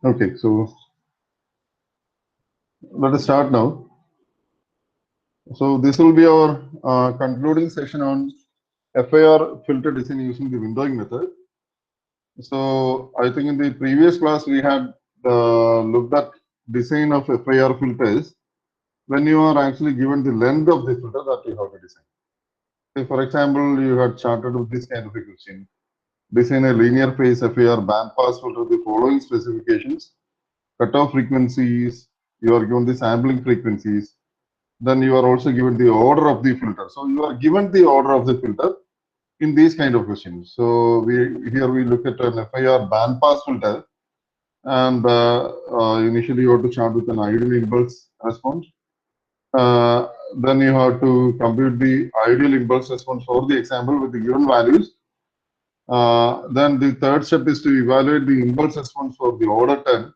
Okay, so let us start now. So this will be our concluding session on FIR filter design using the windowing method. So I think in the previous class we had looked at design of FIR filters when you are actually given the length of the filter that you have to design. So for example, you had started with this kind of a question. Design a linear phase FIR bandpass filter with the following specifications. Cutoff frequencies, you are given the sampling frequencies, then you are also given the order of the filter. So you are given the order of the filter in these kind of questions. So here we look at an FIR bandpass filter, and initially you have to start with an ideal impulse response. Then you have to compute the ideal impulse response for the example with the given values. Then the third step is to evaluate the impulse response for the order 10,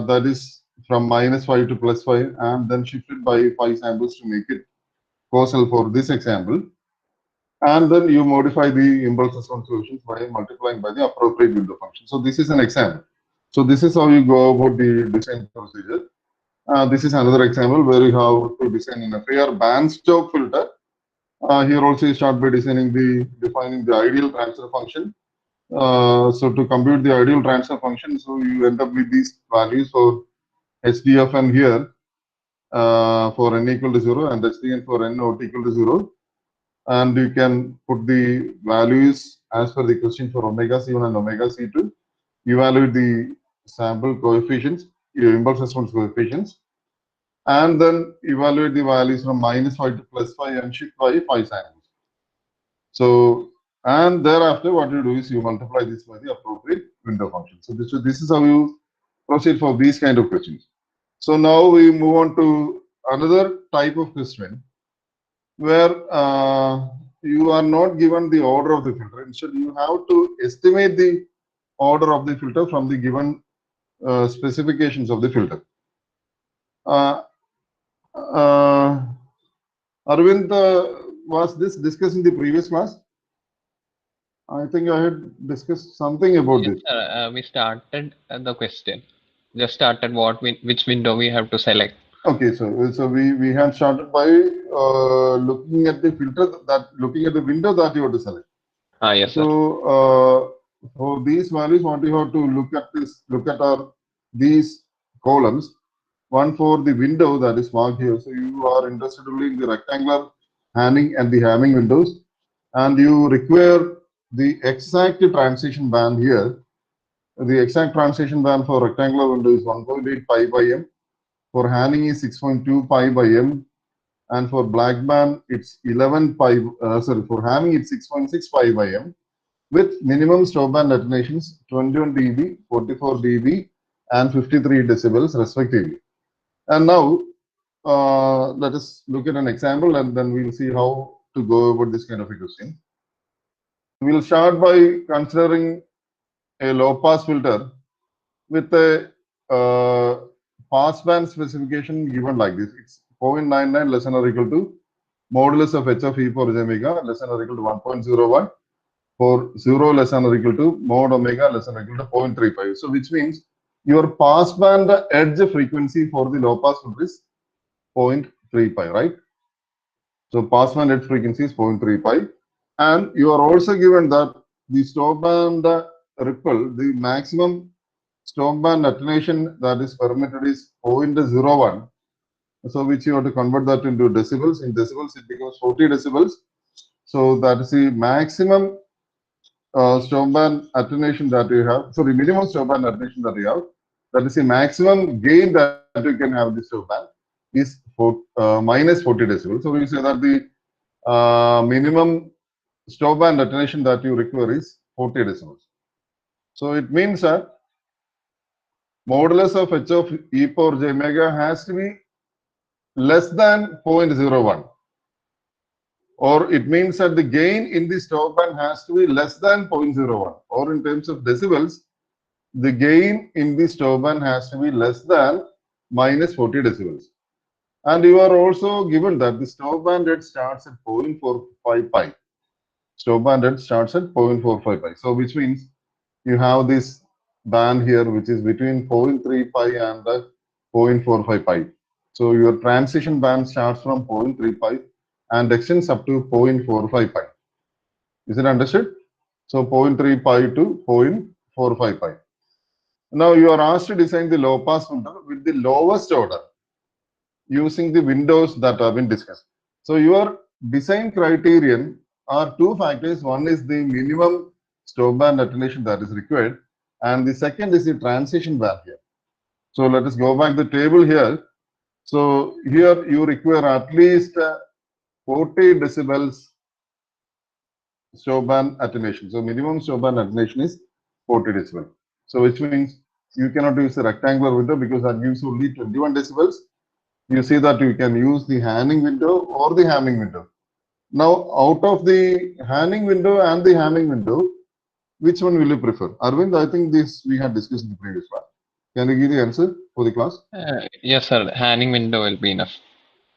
that is from -5 to +5, and then shift it by 5 samples to make it causal for this example. And then you modify the impulse response solutions by multiplying by the appropriate window function. So this is an example. So this is how you go about the design procedure. This is another example where you have to design an FIR band stop filter. Here also you start by defining the ideal transfer function. So to compute the ideal transfer function, so you end up with these values for HDFN here for n equal to 0 and HDN for n not equal to 0. And you can put the values as per the question for omega C1 and omega C2. Evaluate the sample coefficients, your impulse response coefficients, and then evaluate the values from -5 to +5 and shift by 5 samples. So, and thereafter, what you do is you multiply this by the appropriate window function. So this is how you proceed for these kind of questions. So now we move on to another type of question where you are not given the order of the filter. Instead, you have to estimate the order of the filter from the given specifications of the filter. Arvind, was this discussed in the previous class? I think I had discussed something about Yes, this. sir. We started the question. Just started which window we have to select. Okay, so we had started by looking at the filter looking at the window that you have to select. Ah, yes, So sir. for these values, what you have to look at are these columns. One for the window that is marked here. So you are interested only in the rectangular Hanning and the Hamming windows, and you require the exact transition band here. The exact transition band for rectangular window is 1.8 pi by m. For Hanning is 6.2 pi by m, and for black band it's 11 pi. Sorry, for Hamming it's 6.6 pi by m, with minimum stop band attenuations 21 dB, 44 dB, and 53 decibels respectively. And now let us look at an example, and then we'll see how to go about this kind of a question. We'll start by considering a low pass filter with a pass band specification given like this. It's 0.99 less than or equal to modulus of h of e for omega less than or equal to 1.01, for 0 less than or equal to mod omega less than or equal to 0.35. So which means your pass band edge frequency for the low pass filter is 0.3 pi, right? So pass band edge frequency is 0.3 pi. And you are also given that the stop band ripple, the maximum stop band attenuation that is permitted is 0.01. So which you have to convert that into decibels. In decibels, it becomes 40 decibels. So that is the maximum stop band attenuation that you have. So the minimum stop band attenuation that you have, that is the maximum gain that you can have in the stop band, is minus 40 decibels. So we say that the minimum stop band attenuation that you require is 40 decibels. So it means that modulus of h of e power j omega has to be less than 0.01. Or it means that the gain in the stop band has to be less than 0.01. Or in terms of decibels, the gain in the stop band has to be less than minus 40 decibels. And you are also given that the stop band rate starts at 0.45 pi. Stop band rate starts at 0.45 pi. So which means you have this band here, which is between 0.3 pi and 0.45 pi. So your transition band starts from 0.3 pi and extends up to 0.45 pi. Is it understood? So 0.3 pi to 0.45 pi. Now you are asked to design the low pass filter with the lowest order using the windows that have been discussed. So your design criterion are two factors. One is the minimum stop band attenuation that is required, and the second is the transition band here. So let us go back the table here. So here you require at least 40 decibels stop band attenuation. So minimum stop band attenuation is 40 decibel. So which means you cannot use a rectangular window because that gives only 21 decibels. You see that you can use the Hanning window or the Hamming window. Now, out of the Hanning window and the Hamming window, which one will you prefer? Arvind, I think this we had discussed in the previous one. Can you give the answer for the class? Yes, sir. Hanning window will be enough.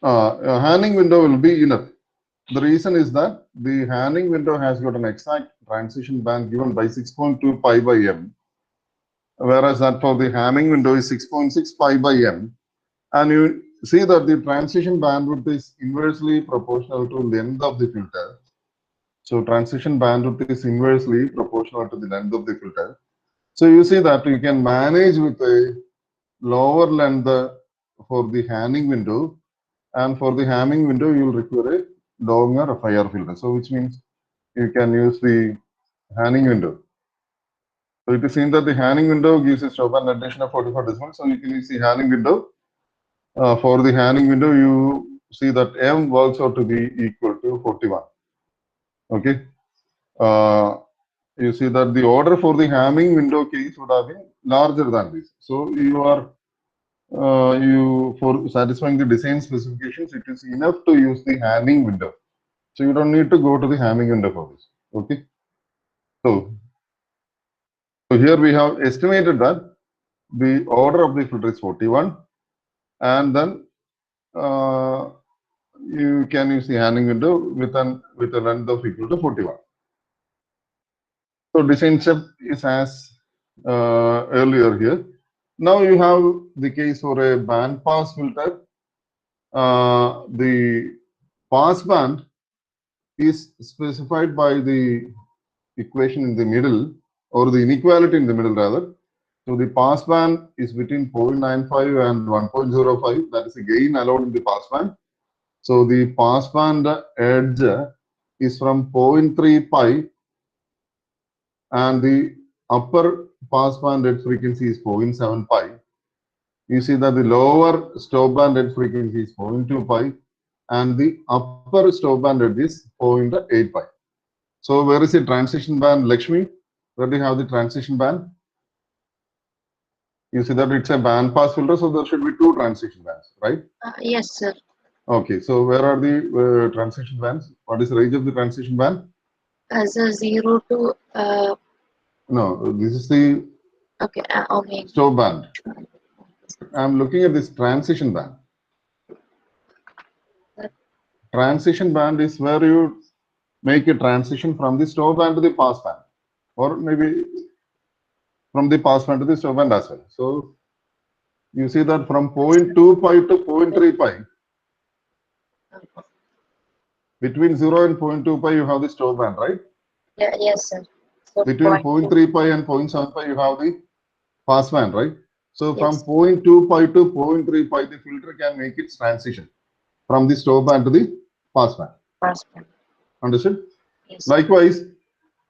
Hanning window will be enough. The reason is that the Hanning window has got an exact transition band given by 6.2 pi by m, whereas that for the Hamming window is 6.6 pi by m. And you see that the transition bandwidth is inversely proportional to length of the filter. So transition bandwidth is inversely proportional to the length of the filter. So you see that you can manage with a lower length for the Hanning window, and for the Hamming window you will require a longer FIR filter. So which means you can use the Hanning window. So it is seen that the Hanning window gives a stop band attenuation of 44 decibels. So you can use the Hanning window. For the Hanning window, you see that m works out to be equal to 41. Okay. You see that the order for the Hamming window case would have been larger than this. So you are for satisfying the design specifications, it is enough to use the Hamming window. So you don't need to go to the Hamming window for this. Okay. So here we have estimated that the order of the filter is 41, and then you can use the Hanning window with a length of equal to 41. So design step is as earlier here. Now you have the case for a band pass filter. The pass band is specified by the equation in the middle, or the inequality in the middle rather. So the pass band is between 0.95 and 1.05. That is the gain allowed in the pass band. So the pass band edge is from 0.3 pi, and the upper pass band edge frequency is 0.7 pi. You see that the lower stop band edge frequency is 0.2 pi, and the upper stop band edge is 0.8 pi. So where is the transition band, Lakshmi? Where do you have the transition band? You see that it's a band pass filter, so there should be two transition bands, right? Yes, sir. Okay, so where are the transition bands? What is the range of the transition band? As a 0 to No, this is the okay, okay. stop band. I'm looking at this transition band. Transition band is where you make a transition from the stop band to the pass band, or maybe from the pass band to the stop band as well. So you see that from 0.2 pi to 0.3 pi, between 0 and 0.2 pi you have the stop band, right? Yeah, yes, sir. So Between 0.3 pi and 0.7 pi you have the pass band, right? So from 0.2 pi to 0.3 pi, the filter can make its transition from the stop band to the pass band. pass band. Understood? Yes. Likewise,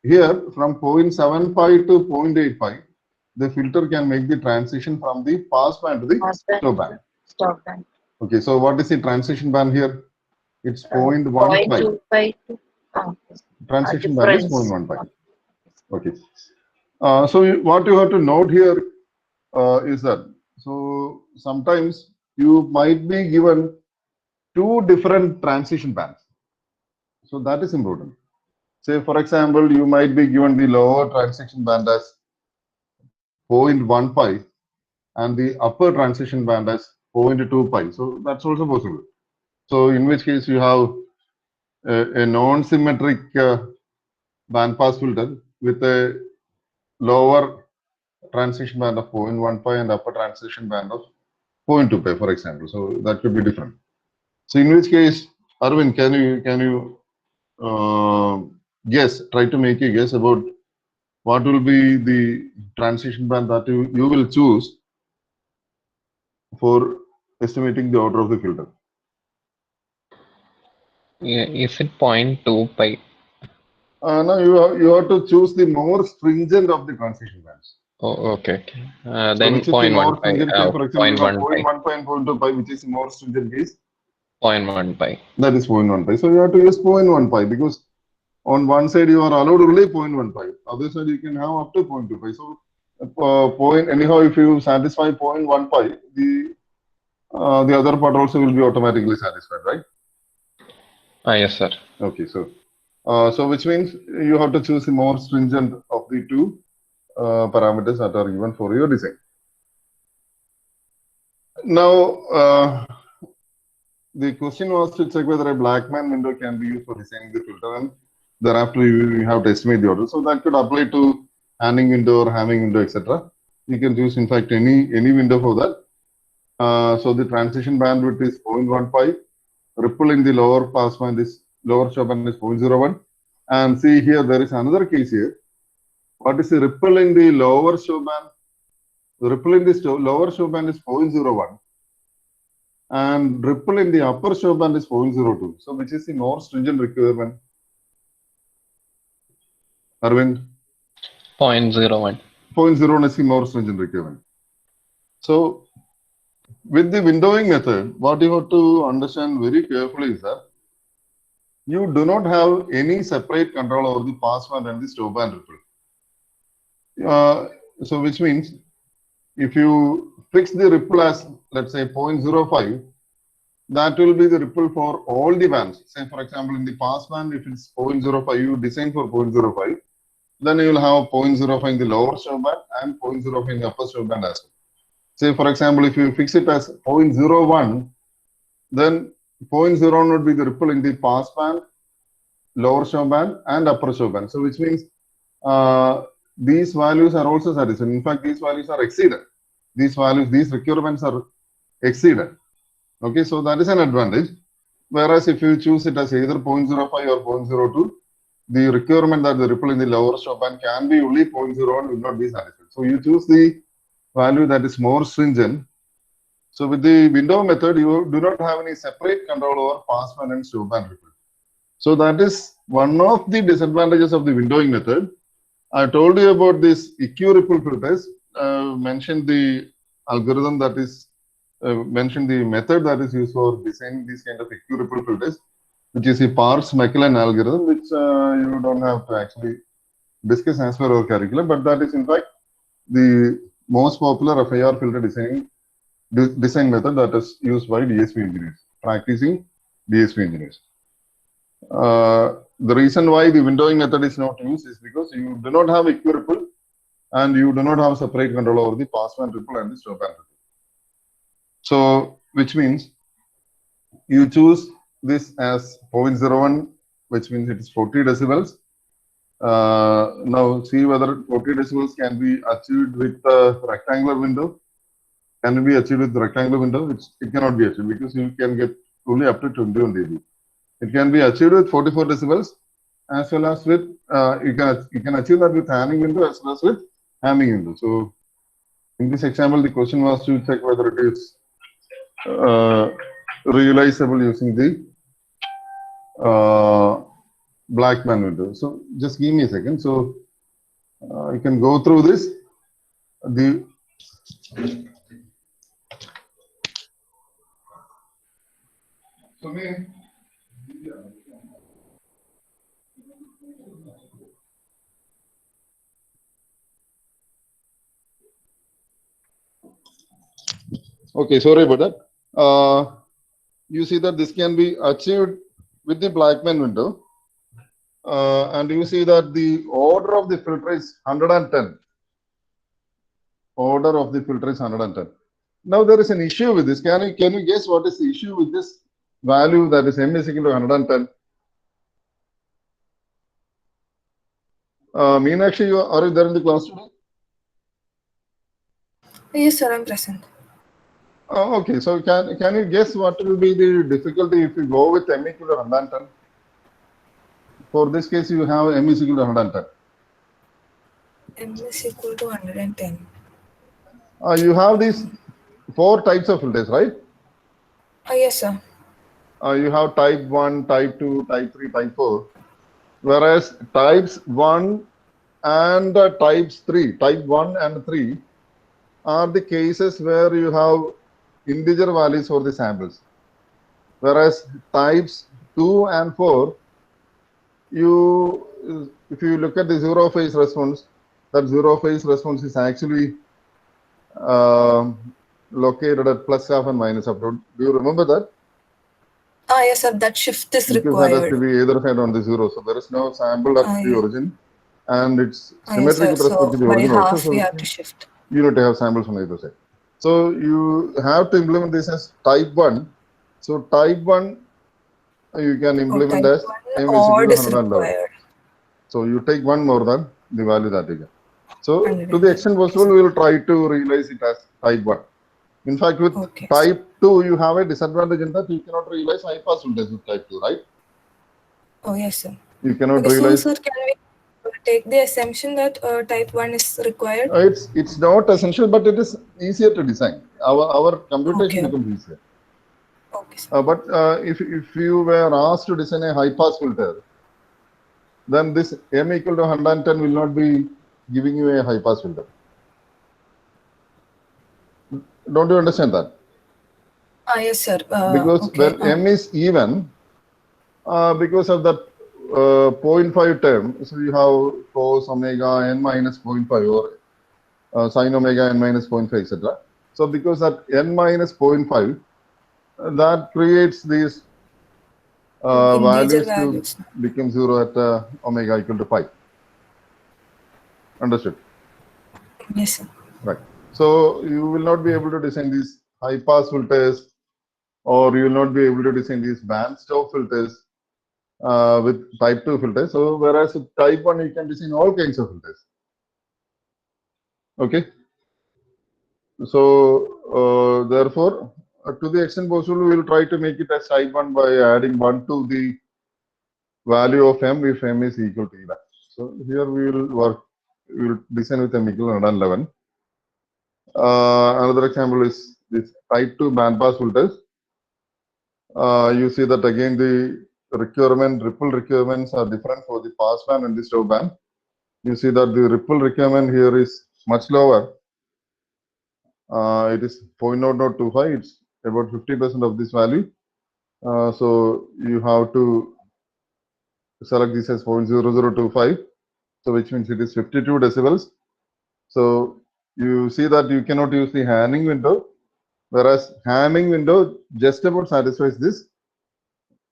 here from 0.7 pi to 0.8 pi, the filter can make the transition from the pass band to the stop band. Stop band. Okay, so what is the transition band here? It's 0.1 pi. 0.2 pi to Transition band is 0.1 pi. Okay. So what you have to note here is that, so sometimes you might be given two different transition bands. So that is important. Say, for example, you might be given the lower transition band as 0.1 pi and the upper transition band as 0.2 pi. So that's also possible. So in which case you have a non-symmetric band pass filter with a lower transition band of 0.1 pi and upper transition band of 0.2 pi, for example. So that could be different. So in which case, Arvind, can you guess? Try to make a guess about what will be the transition band that you will choose for estimating the order of the filter. Yeah, is it 0.2 pi? Now you have to choose the more stringent of the transition bands. Oh, okay. So Then which is the more 0.1 pi. stringent case? For example, you have 0.1 pi. 0.1 pi and 0.2 pi, which is the more stringent case. 0.1 pi. That is 0.1 pi. So you have to use 0.1 pi because on one side you are allowed only 0.1 pi. Other side you can have up to 0.2 pi. So anyhow, if you satisfy 0.1 pi, the other part also will be automatically satisfied, right? Yes, sir. Okay, so which means you have to choose the more stringent of the two parameters that are given for your design. Now, the question was to check whether a Blackman window can be used for designing the filter, and thereafter you have to estimate the order. So that could apply to Hanning window or Hamming window, etc. You can choose, in fact, any window for that. So the transition bandwidth is 0.1 pi. Ripple in the lower pass band is lower stop band is 0.01. And see here, there is another case here. What is the ripple in the lower stop band? The ripple in the lower stop band is 0.01. And ripple in the upper stop band is 0.02. So which is the more stringent requirement? Arvind? 0.01. 0.01 is the more stringent requirement. So with the windowing method, what you have to understand very carefully is that you do not have any separate control over the pass band and the stop band ripple. So which means if you fix the ripple as, let's say, 0.05, that will be the ripple for all the bands. Say, for example, in the pass band, if it's 0.05, you design for 0.05, then you will have 0.05 in the lower stop band and 0.05 in the upper stop band as well. Say, for example, if you fix it as 0.01, then 0.01 would be the ripple in the pass band, lower stop band, and upper stop band. So, which means these values are also satisfied. In fact, these values are exceeded. These requirements are exceeded. Okay, so that is an advantage. Whereas if you choose it as either 0.05 or 0.02, the requirement that the ripple in the lower stop band can be only 0.01 will not be satisfied. So you choose the value that is more stringent. So with the window method, you do not have any separate control over pass band and stop band ripple. So that is one of the disadvantages of the windowing method. I told you about this EQ ripple filters, mentioned the algorithm that is, mentioned the method that is used for designing these kind of EQ ripple filters, which is a Parkes-McLean algorithm, which you don't have to actually discuss as per our curriculum, but that is in fact the most popular FIR filter design method that is used by DSP engineers, practicing DSP engineers. The reason why the windowing method is not used is because you do not have EQ ripple and you do not have separate control over the pass band ripple and the stop band ripple. So, which means you choose this as 0.01, which means it is 40 decibels. Now, see whether 40 decibels can be achieved with a rectangular window. Can it be achieved with the rectangular window? It cannot be achieved because you can get only up to 21 dB. It can be achieved with 44 decibels as well as with, you can achieve that with Hanning window as well as with Hamming window. So, in this example, the question was to check whether it is realizable using the Blackman window. So, just give me a second. So, you can go through this. Okay, sorry about that. You see that this can be achieved with the Blackman window. And you see that the order of the filter is 110. Order of the filter is 110. Now there is an issue with this. Can you guess what is the issue with this value that is m is equal to 110? Meenakshi, are you there in the class today? Yes, sir, I'm present. Okay, so can you guess what will be the difficulty if you go with m equal to 110? For this case, you have m is equal to 110. M is equal to 110. You have these 4 types of filters, right? Yes, sir. You have type 1, type 2, type 3, type 4. Whereas types 1 and type 1 and 3 are the cases where you have integer values for the samples. Whereas types 2 and 4, if you look at the zero phase response, that zero phase response is actually located at plus half and minus half. Do you remember that? Yes, sir, that shift is Because that has to required. be either side on the zero. So there is no sample at the Yeah. origin, and it's Yes, symmetric sir. with respect to So the by origin also. half we So have to shift. you need to have samples on either side. So you have to implement this as type 1. So type 1 you can implement Type as 1 m is equal odd to is 111. required. So you take one more than the value that you get. So to the 110. extent possible, we will try to realize it as type 1. In fact, with Okay. type 2, you have a disadvantage in that you cannot realize high pass filters with type 2, right? Oh, yes, sir. You cannot Okay, so, realize. sir, can we take the assumption that type 1 is required? It's not essential, but it is easier to design. Our computation Okay. becomes easier. Okay, sir. But if you were asked to design a high pass filter, then this m equal to 110 will not be giving you a high pass filter. Don't you understand that? Yes, sir. Because Okay. when m is even, because of that 0.5 term, so you have cos omega n minus 0.5 or sin omega n minus 0.5, etc. So because that n minus 0.5, that creates these Integer values to values. become 0 at omega equal to 5. Understood? Yes, sir. Right. So you will not be able to design these high pass filters, or you will not be able to design these band stop filters with type 2 filters. So whereas with type 1, you can design all kinds of filters. Okay. So therefore, to the extent possible, we will try to make it as type 1 by adding 1 to the value of m if m is equal to even. So here we will design with m equal to 111. Another example is this type 2 bandpass filters. You see that again the ripple requirements are different for the pass band and the stop band. You see that the ripple requirement here is much lower. It is 0.0025. It's about 50% of this value. So you have to select this as 0.0025. So which means it is 52 decibels. So you see that you cannot use the Hamming window, whereas Hamming window just about satisfies this,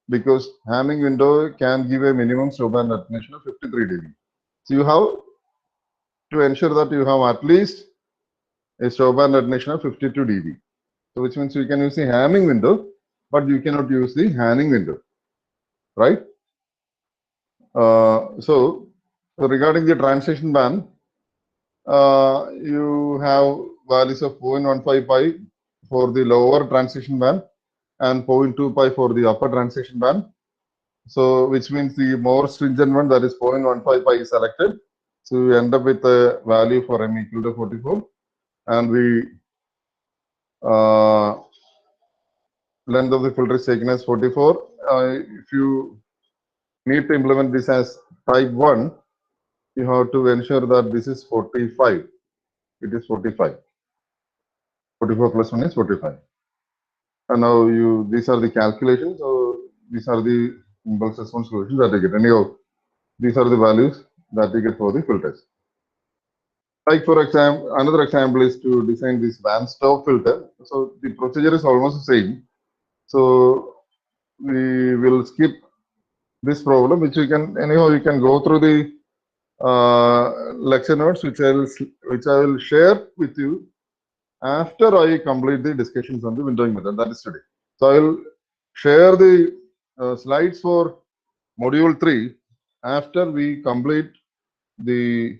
because Hamming window can give a minimum stop band attenuation of 53 dB. So you have to ensure that you have at least a stop band attenuation of 52 dB. So which means you can use the Hamming window, but you cannot use the Hamming window, right? So regarding the transition band, you have values of 0.15 pi for the lower transition band and 0.2 pi for the upper transition band. So which means the more stringent one, that is 0.15 pi, is selected. So you end up with a value for m equal to 44, and the length of the filter is taken as 44. If you need to implement this as type 1, you have to ensure that this is 45. It is 45. 44 plus 1 is 45. And now these are the calculations. So these are the impulse response solutions that you get. Anyhow, these are the values that you get for the filters. Like for example, another example is to design this band stop filter. So the procedure is almost the same. So we will skip this problem, which you can go through the lecture notes, which I will share with you after I complete the discussions on the windowing method, that is today. So I will share the slides for module 3 after we complete the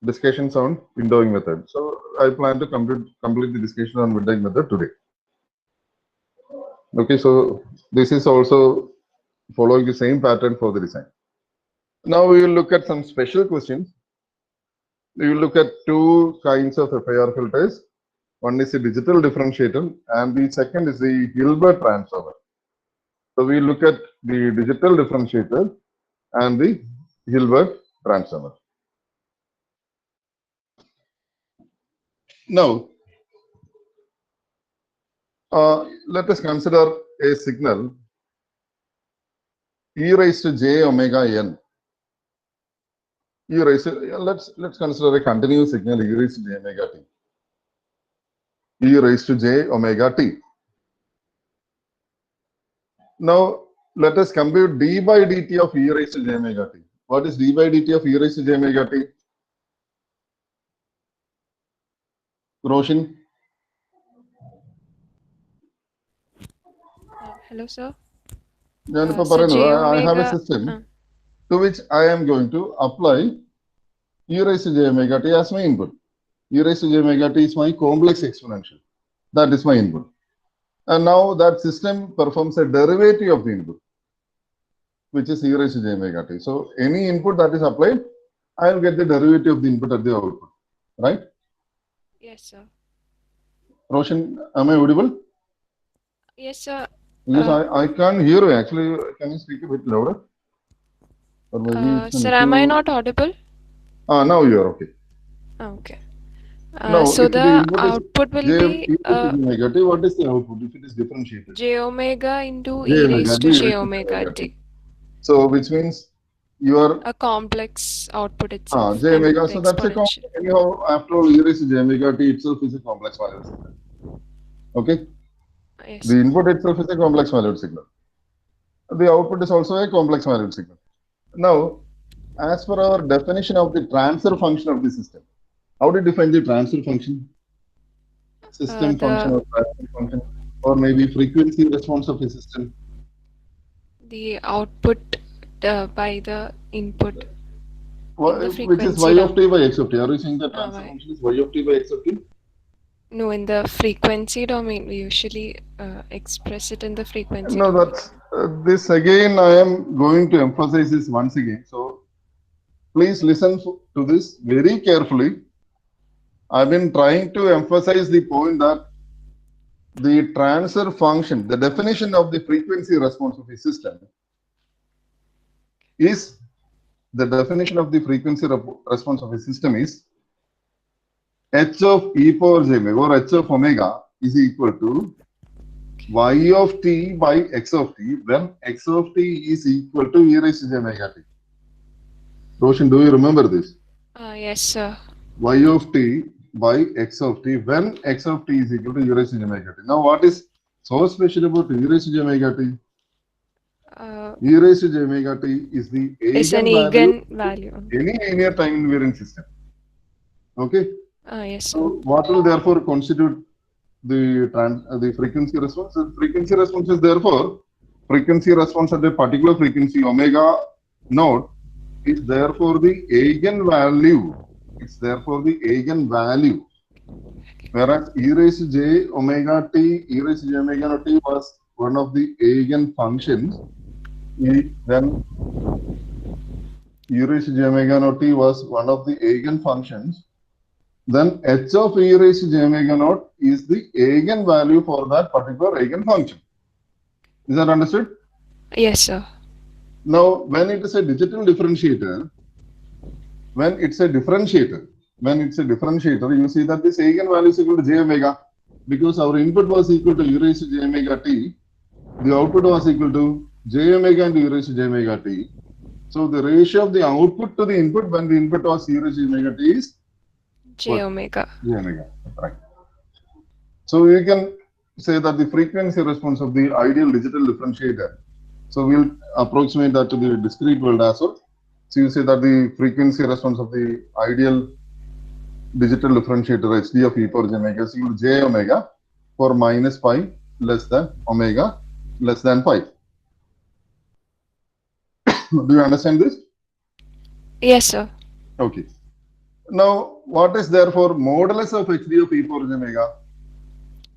discussions on windowing method. So I plan to complete the discussion on windowing method today. Okay, so this is also following the same pattern for the design. Now we will look at some special questions. We will look at two kinds of FIR filters. One is a digital differentiator and the second is the Hilbert transformer. So we look at the digital differentiator and the Hilbert transformer. Now, let us consider a signal e raised to j omega n. Let's consider a continuous signal e raised to j omega t. E raised to j omega t. Now, let us compute d by dt of e raised to j omega t. What is d by dt of e raised to j omega t? Roshan? Hello, sir. I have a system to which I am going to apply e raised to j omega t as my input. E raised to j omega t is my complex exponential. That is my input. And now that system performs a derivative of the input, which is e raised to j omega t. So any input that is applied, I will get the derivative of the input at the output, right? Yes, sir. Roshan, am I audible? Yes, sir. Because I can't hear you. Actually, can you speak a bit louder? Or maybe it's Sir, am I not audible? Now you are okay. Okay. Now, so if the input output will is be omega t, what is the output if it is differentiated? j omega into J e omega raised t to raised j to omega omega t. So, which means you are A complex output itself. j omega. And So the that's a exponential. anyhow. After all, e raised to j omega t itself is a complex valued signal. Okay, Yes. the input itself is a complex valued signal. The output is also a complex valued signal. Now, as per our definition of the transfer function of the system, how do you define the transfer function? System function or transfer function, or maybe frequency response of a system. The output by the input. Which is y of t by x of t. Are you saying the transfer function is y of t by x of t? No, in the frequency domain, we usually express it in the frequency No, domain. that's this again. I am going to emphasize this once again. So please listen to this very carefully. I've been trying to emphasize the point that the transfer function, the definition of the frequency response of a system is the definition of the frequency response of a system is h of e power j omega or h of omega is equal to y of t by x of t when x of t is equal to e raised to j omega t. Roshan, do you remember this? Yes, sir. Y of t by x of t when x of t is equal to e raised to j omega t. Now, what is so special about e raised to j omega t? E raised to j omega t is the eigenvalue any linear time invariant system. Okay. Yes. So, what will therefore constitute the frequency response? The frequency response is therefore frequency response at a particular frequency omega naught is therefore the eigenvalue. It's therefore the eigenvalue. Whereas e raised to j omega t, e raised to j omega naught t was one of the eigen functions. Then e raised to j omega naught t was one of the eigen functions. Then h of e raised to j omega naught is the eigenvalue for that particular eigenfunction. Is that understood? Yes, sir. Now, when it is a digital differentiator, you see that this eigenvalue is equal to j omega because our input was equal to e raised to j omega t. The output was equal to j omega into e raised to j omega t. So the ratio of the output to the input when the input was e raised to j omega t is j omega. J omega, right. So you can say that the frequency response of the ideal digital differentiator. So we'll approximate that to the discrete world as well. So you say that the frequency response of the ideal digital differentiator HD of e power j omega is equal to j omega for minus pi less than omega less than pi. Do you understand this? Yes, sir. Okay. Now, what is therefore modulus of HD of E for j omega?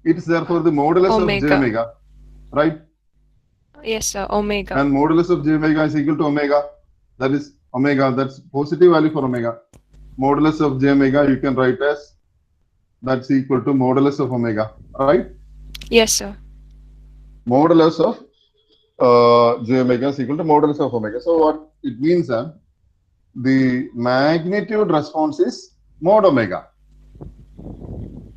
It is therefore the modulus of j Omega. omega, right? Yes, sir. Omega. And modulus of j omega is equal to omega. That is omega. That's positive value for omega. Modulus of j omega you can write as that's equal to modulus of omega, right? Yes, sir. Modulus of j omega is equal to modulus of omega. So what it means that the magnitude response is mod omega.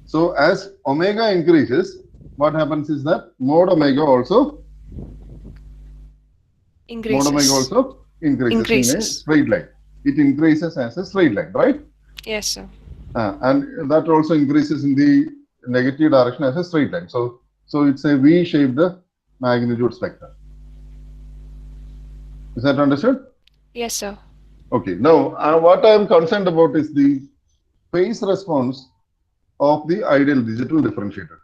So as omega increases, what happens is that mod omega also Increases. increases in a Increases. straight line. It increases as a straight line, right? Yes, sir. And that also increases in the negative direction as a straight line. So it's a V-shaped magnitude spectrum. Is that understood? Yes, sir. Okay. Now, what I am concerned about is the phase response of the ideal digital differentiator.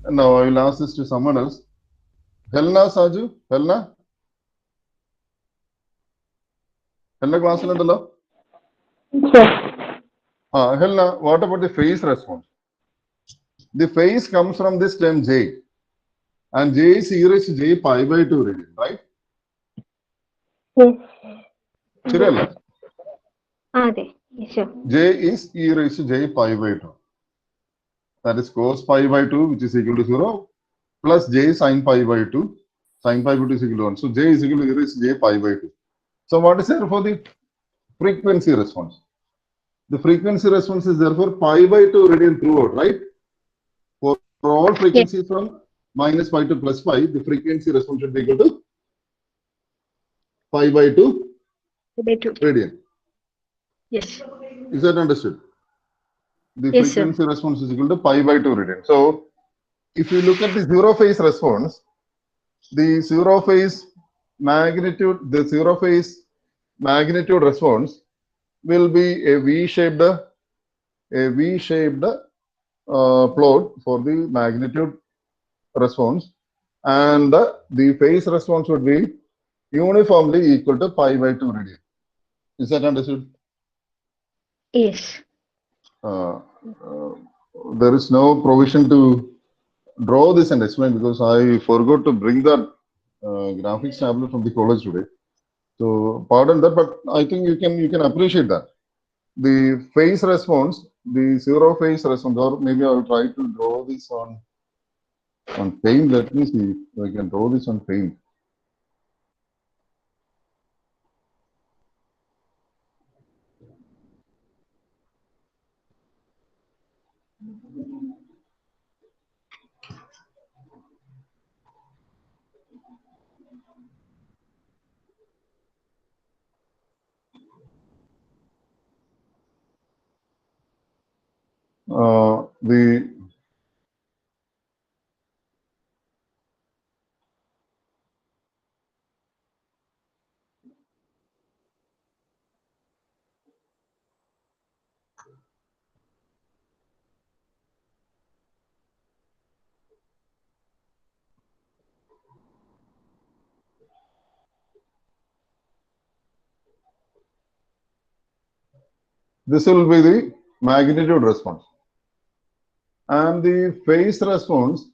And now I will ask this to someone else. Helena, Saju, Helena class hello. Helena, what about the phase response? The phase comes from this term J, and J is e raised to j pi by 2 radian, right? Yes. ശരിയല്ലേ? അതെ. Sure. J is e raised to j pi by 2. That is cos pi by 2, which is equal to 0, plus j sin pi by 2. Sin pi by 2 is equal to 1. So J is equal to e raised to j pi by 2. So what is there for the frequency response? The frequency response is therefore pi by 2 radian throughout, right? For all frequencies from minus pi to plus pi, the frequency response should be equal to pi by 2 radian. Yes. Is that understood? The Yes, sir. frequency response is equal to pi by 2 radian. So if you look at the zero phase response, the zero phase magnitude response will be a V-shaped plot for the magnitude response, and the phase response would be uniformly equal to pi by 2 radian. Is that understood? Yes. There is no provision to draw this and explain because I forgot to bring that graphics tablet from the college today. So pardon that, but I think you can appreciate that. The phase response, the zero phase response, or maybe I will try to draw this on paint. Let me see if I can draw this on paint. This will be the magnitude response, and the phase response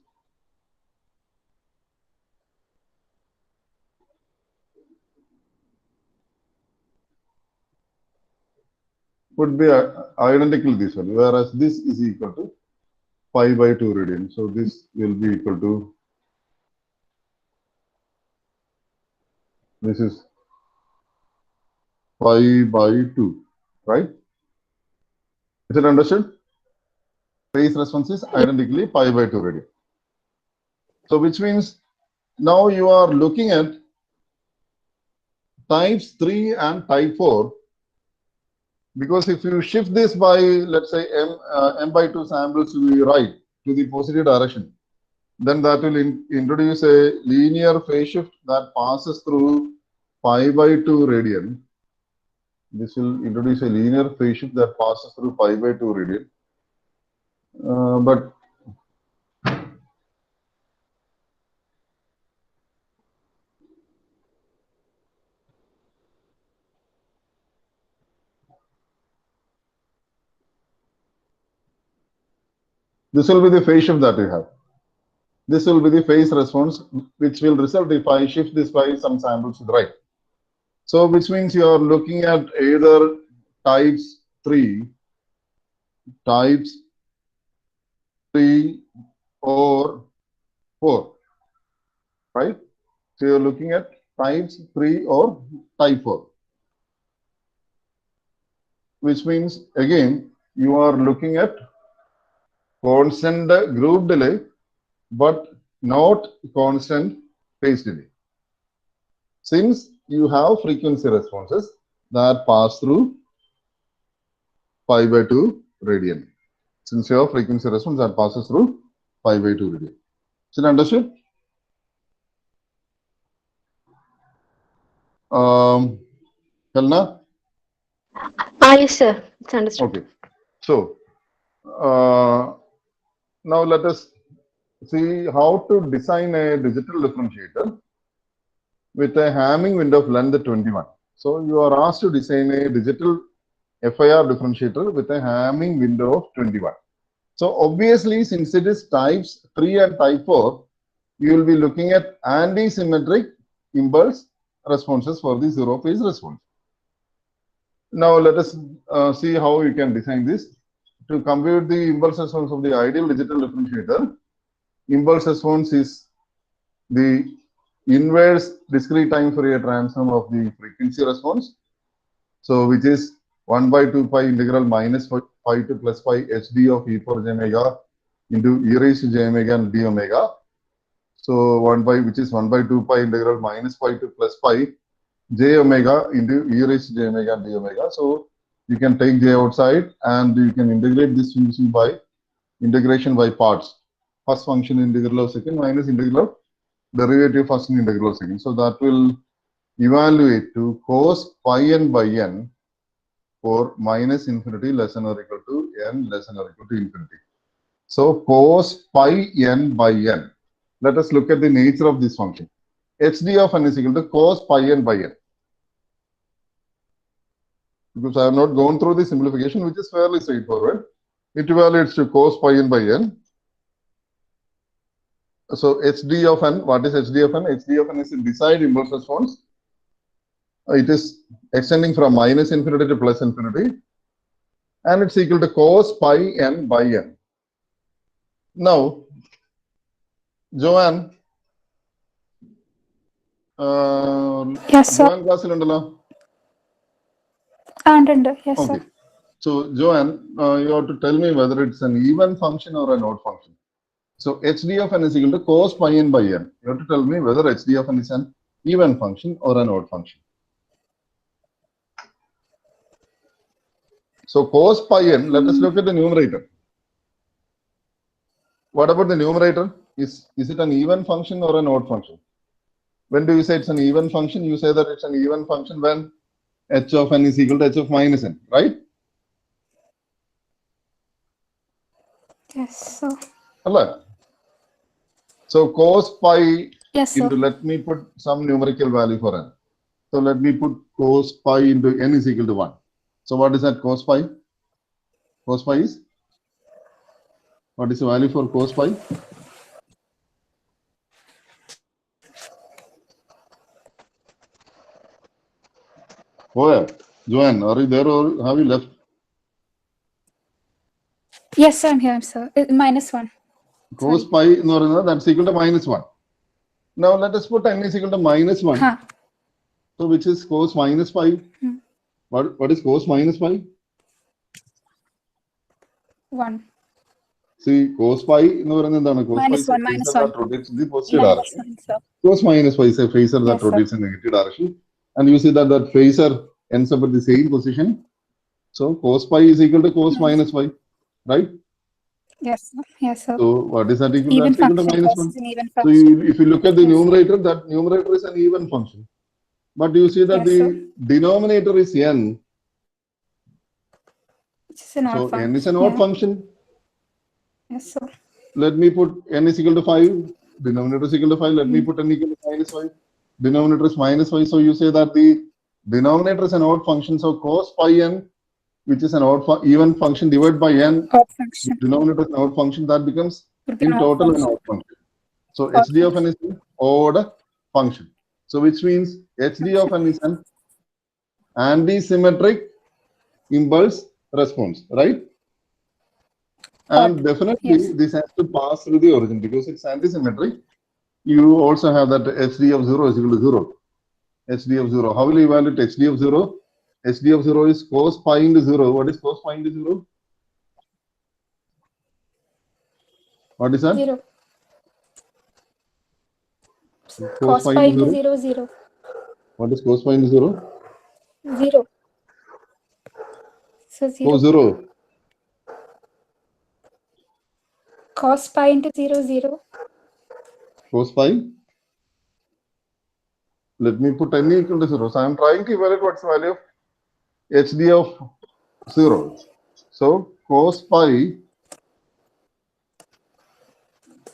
would be identical this one, whereas this is equal to pi by 2 radian. So this will be equal to, this is pi by 2, right? Is it understood? Phase response is identically pi by 2 radian. So which means now you are looking at types 3 and type 4, because if you shift this by, let's say, m by 2 samples to the right, to the positive direction, then that will introduce a linear phase shift that passes through pi by 2 radian. This will introduce a linear phase shift that passes through pi by 2 radian. But This will be the phase shift that we have. This will be the phase response, which will result if I shift this by some samples to the right. So, which means you are looking at either types 3 or 4, right? So, you're looking at types 3 or type 4, which means again you are looking at constant group delay but not constant phase delay. Since you have frequency responses that pass through pi by 2 radian. Since you have frequency response that passes through pi by 2 radian. Is it understood? Helena? Yes, sir. It's understood. Okay. So, now let us see how to design a digital differentiator with a Hamming window of length 21. So, you are asked to design a digital FIR differentiator with a Hamming window of 21. So, obviously, since it is types 3 and type 4, you will be looking at anti-symmetric impulse responses for the zero phase response. Now, let us see how you can design this. To compute the impulse response of the ideal digital differentiator, impulse response is the inverse discrete time Fourier transform of the frequency response. So, which is 1 by 2 pi integral minus pi to plus pi hd of e power j omega into e raised to j omega and d omega. So, 1 by, which is 1 by 2 pi integral minus pi to plus pi j omega into e raised to j omega and d omega. So, you can take j outside and you can integrate this function by integration by parts. First function integral of second minus integral of derivative first integral of second. So, that will evaluate to cos pi n by n for minus infinity less than or equal to n less than or equal to infinity. So, cos pi n by n. Let us look at the nature of this function. hd of n is equal to cos pi n by n. Because I have not gone through the simplification, which is fairly straightforward. It evaluates to cos pi n by n. So, hd of n, what is hd of n? hd of n is the desired impulse response. It is extending from minus infinity to plus infinity. And it's equal to cos pi n by n. Now, Joanne. Yes, sir. Joanne class uണ്ടല്ലോ. Yes, Okay. sir. So, Joanne, you have to tell me whether it's an even function or an odd function. So, hd of n is equal to cos pi n by n. You have to tell me whether hd of n is an even function or an odd function. So, cos pi n, let us look at the numerator. What about the numerator? Is it an even function or an odd function? When do you say it's an even function? You say that it's an even function when h of n is equal to h of minus n, right? Yes, sir. Hello. So, cos pi Yes, sir. into, let me put some numerical value for n. So, let me put cos pi into n is equal to 1. So, what is that cos pi? Cos pi is? What is the value for cos pi? Where? Joanne, are you there or have you left? Yes, sir, I'm here, sir. -1. Cos pi, no, that's equal to -1. Now, let us put n is equal to -1. Huh. So, which is cos minus pi? What is cos minus pi? 1. See, cos pi, no, cos pi is a -1, phasor -1. that rotates in the positive direction. -1, sir. Cos minus pi is a phasor that Yes, sir. rotates in the negative direction. And you see that that phasor ends up at the same position. So, cos pi is equal to cos minus pi, right? Yes, sir. Yes, sir. So, what is that equal to? Even That's equal to function. Cos -1. is an even So, function. if you look at the Yes. numerator, that numerator is an even function. But you see that Yes, sir. the denominator is n. Which is an So, odd function. n is an odd Yeah. function. Yes, sir. Let me put n is equal to 5. Denominator is equal to 5. Let me put n equal to -5. Denominator is -5. So, you say that the denominator is an odd function. So, cos pi n which is an even function divided by n, Odd function. denominator is an odd function, that becomes Would be in an odd total an function. odd function. So Odd HD of n is an odd function. So which means HD of n is an anti-symmetric impulse response, right? And Odd. definitely Yes. this has to pass through the origin because it's anti-symmetric. You also have that HD of 0 is equal to 0. HD of 0. How will you evaluate HD of 0? HD of 0 is cos pi into 0. What is cos pi into 0? What is that? 0. Cos Cos pi pi into into 0? 0, 0. What is cos pi into 0? 0. So 0. Cos 0. Cos pi into 0, 0. Cos pi. Let me put n equal to 0. So I am trying to evaluate what's the value of HD of 0. So cos pi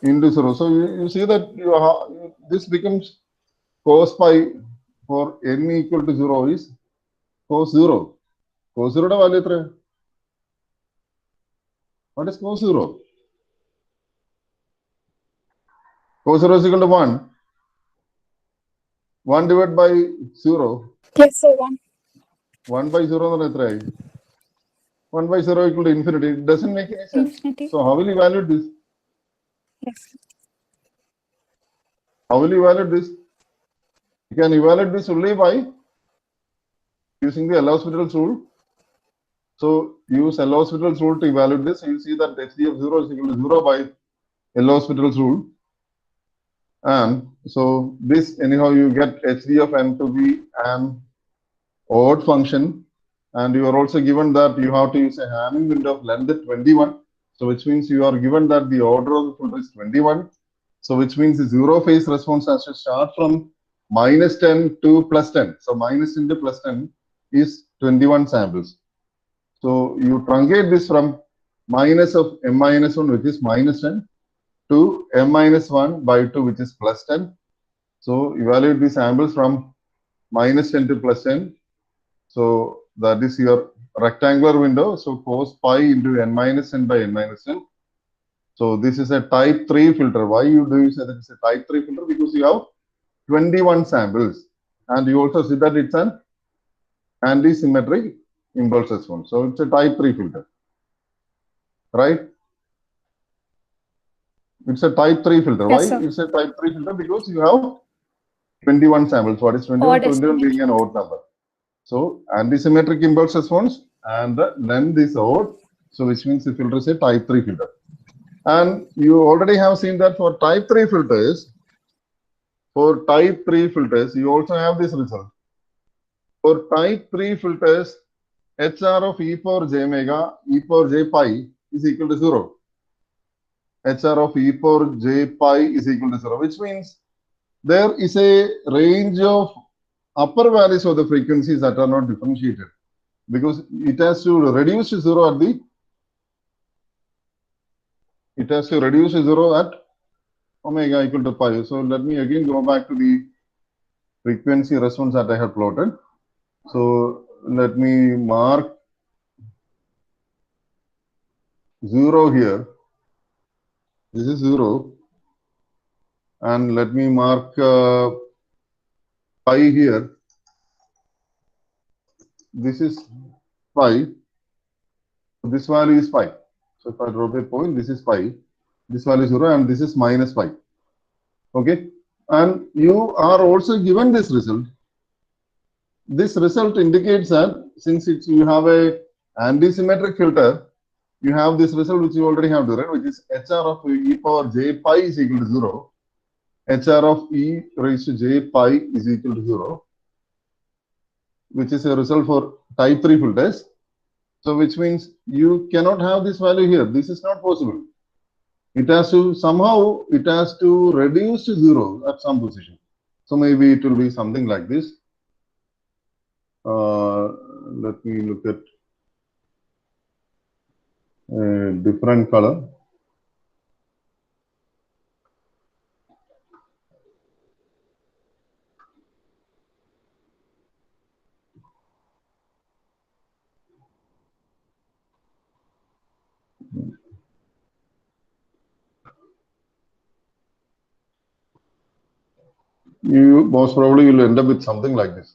into 0. So you see that this becomes cos pi for n equal to 0 is cos 0. Cos 0 value. What is cos 0? Cos 0 is equal to 1. 1 divided by 0. Yes, so 1. 1 by 0 is 1 by 0 equal to infinity. It doesn't make any sense. Infinity. So how will you evaluate this? Yes. How will you evaluate this? You can evaluate this only by using the L'Hospital's rule. So use L'Hospital's rule to evaluate this. You see that HD of 0 is equal to 0 by L'Hospital's rule. And so this anyhow you get HD of n to be an odd function. And you are also given that you have to use a Hamming window of length 21. So which means you are given that the order of the filter is 21. So which means the zero phase response has to start from minus 10 to plus 10. So minus 10 to plus 10 is 21 samples. So you truncate this from minus of m minus 1, which is minus 10, to m minus 1 by 2, which is plus 10. So evaluate these samples from minus 10 to plus 10. So that is your rectangular window. So cos pi into n minus n by n minus n. So this is a type 3 filter. Why you do say that it's a type 3 filter? Because you have 21 samples. And you also see that it's an anti-symmetric impulse response. So it's a type 3 filter. Right? It's a type 3 filter. Yes, Why? sir. It's a type 3 filter because you have 21 samples. What is 21? Odd 21 being an odd number. So anti-symmetric impulse response and the length is odd. So which means the filter is a type 3 filter. And you already have seen that for type 3 filters, you also have this result. For type 3 filters, HR of e power j omega, e power j pi is equal to 0. HR of e power j pi is equal to 0, which means there is a range of upper values of the frequencies that are not differentiated because it has to reduce to 0 at the omega equal to pi. So let me again go back to the frequency response that I have plotted. So let me mark 0 here. This is 0. And let me mark pi here. This is pi. This value is pi. So if I drop a point, this is pi. This value is 0 and this is minus pi. Okay. And you are also given this result. This result indicates that since you have a anti-symmetric filter, you have this result which you already have to write, which is HR of e power j pi is equal to 0. HR of e raised to j pi is equal to 0, which is a result for type 3 filters. So which means you cannot have this value here. This is not possible. It has to somehow, it has to reduce to 0 at some position. So maybe it will be something like this. Let me look at a different color. you most probably will end up with something like this.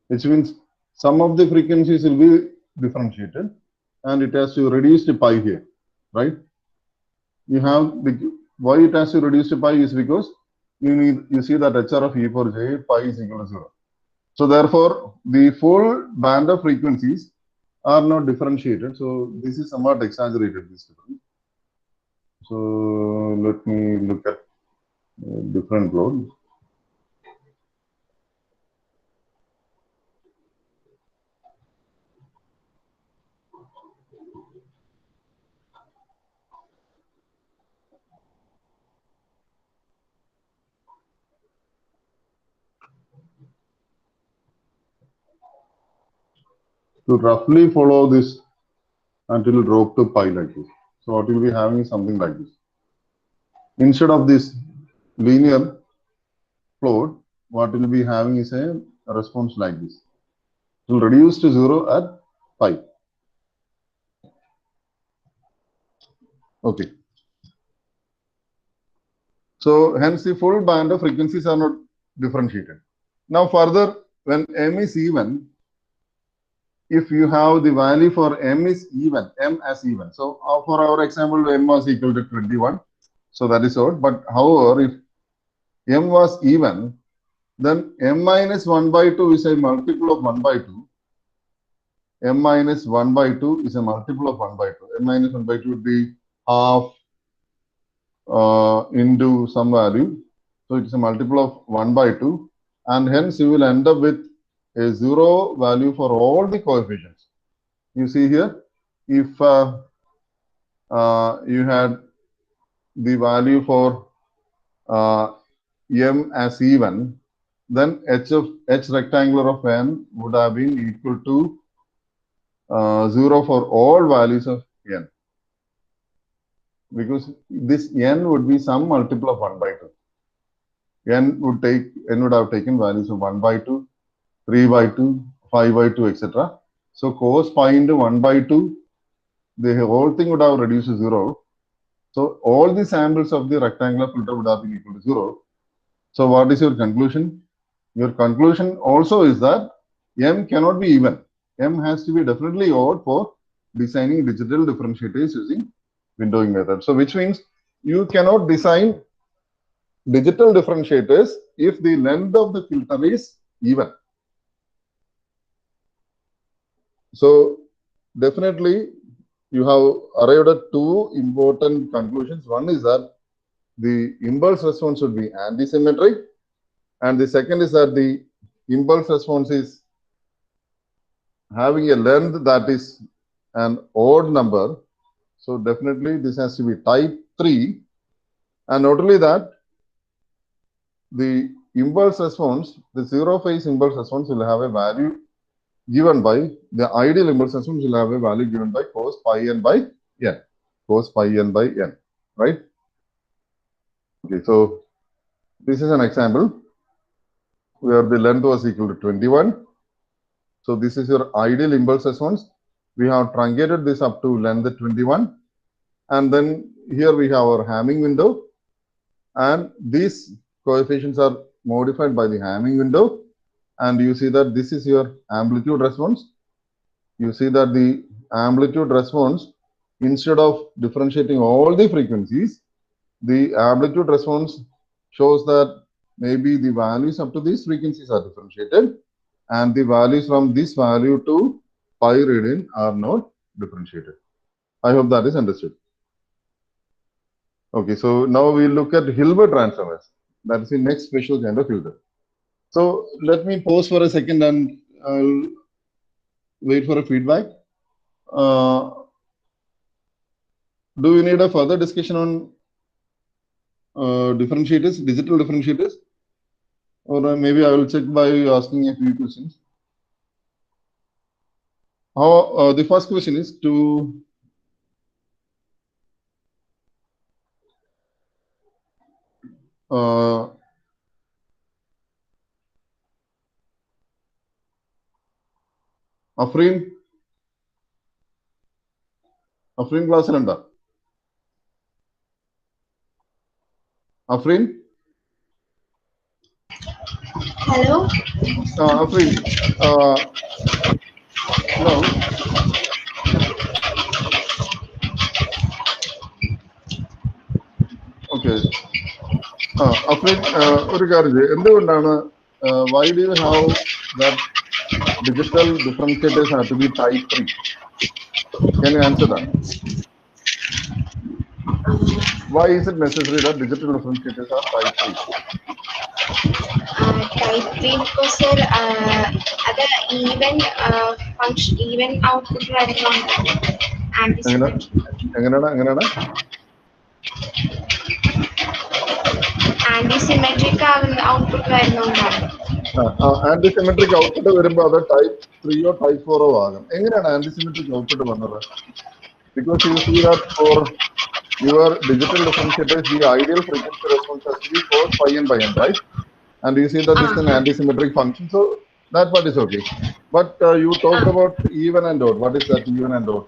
Which means some of the frequencies will be differentiated and it has to reduce the pi here, right? You have the, why it has to reduce to pi is because you see that HR of E for j, pi is equal to 0. So therefore, the full band of frequencies are not differentiated. So this is somewhat exaggerated, this difference. So let me look at different loads. To roughly follow this until it drop to pi like this. So what we'll be having is something like this. Instead of this linear float, what we'll be having is a response like this. It will reduce to 0 at pi. Okay. So hence the full band of frequencies are not differentiated. Now further, when m is even, if you have the value for m is even, m as even. So for our example, m was equal to 21. So that is odd. But however, if m was even, then m minus 1 by 2 is a multiple of 1 by 2. M minus 1 by 2 is a multiple of 1 by 2. M minus 1 by 2 would be half into some value. So it's a multiple of 1 by 2. And hence you will end up with a 0 value for all the coefficients. You see here, if you had the value for m as even, then h rectangular of n would have been equal to 0 for all values of n, because this n would be some multiple of 1 by 2. n would have taken values of 1 by 2, 3 by 2, 5 by 2, etc. So cos pi into 1 by 2, the whole thing would have reduced to 0. So all the samples of the rectangular filter would have been equal to 0. So what is your conclusion? Your conclusion also is that m cannot be even. M has to be definitely odd for designing digital differentiators using windowing method. So which means you cannot design digital differentiators if the length of the filter is even. So definitely you have arrived at two important conclusions. One is that the impulse response should be antisymmetric, and the second is that the impulse response is having a length that is an odd number. So definitely this has to be type 3. And not only that, the impulse response, the zero phase impulse response will have a value given by, the ideal impulse response will have a value given by cos pi n by n. Cos pi n by n, right? Okay, so this is an example where the length was equal to 21. So this is your ideal impulse response. We have truncated this up to length 21. And then here we have our Hamming window. And these coefficients are modified by the Hamming window. And you see that this is your amplitude response. You see that the amplitude response, instead of differentiating all the frequencies, the amplitude response shows that maybe the values up to these frequencies are differentiated and the values from this value to pi radian are not differentiated. I hope that is understood. Okay, so now we look at Hilbert transformers. That is the next special kind of filter. So let me pause for a second and I'll wait for a feedback. Do we need a further discussion on differentiators, digital differentiators? Or maybe I will check by asking a few questions. How the first question is to Afreen. Afrin class-ലുണ്ടോ? Afrin? Hello? Afrin, no. Okay. Afrin, ഒരു കാര്യം ചെയ്യ്. എന്തുകൊണ്ടാണ് why do you have that digital differentiators have to be type 3? Can you answer that? Why is it necessary that digital differentiators are type 3? Type 3 because sir, other even function, even output എങ്ങനെയാണ് anti-symmetric output ആന്റിസിമെട്രിക് output വരുമ്പോൾ അത് type 3 type 4 ആകും. എങ്ങനെയാണ് ആന്റിസിമെട്രിക് output വന്നത്? Because you see that for your digital differentiators, the ideal frequency response has to be for pi and by n, right? And you see that this is an anti-symmetric function, so that part is okay. But you talked about even and odd. What is that even and odd?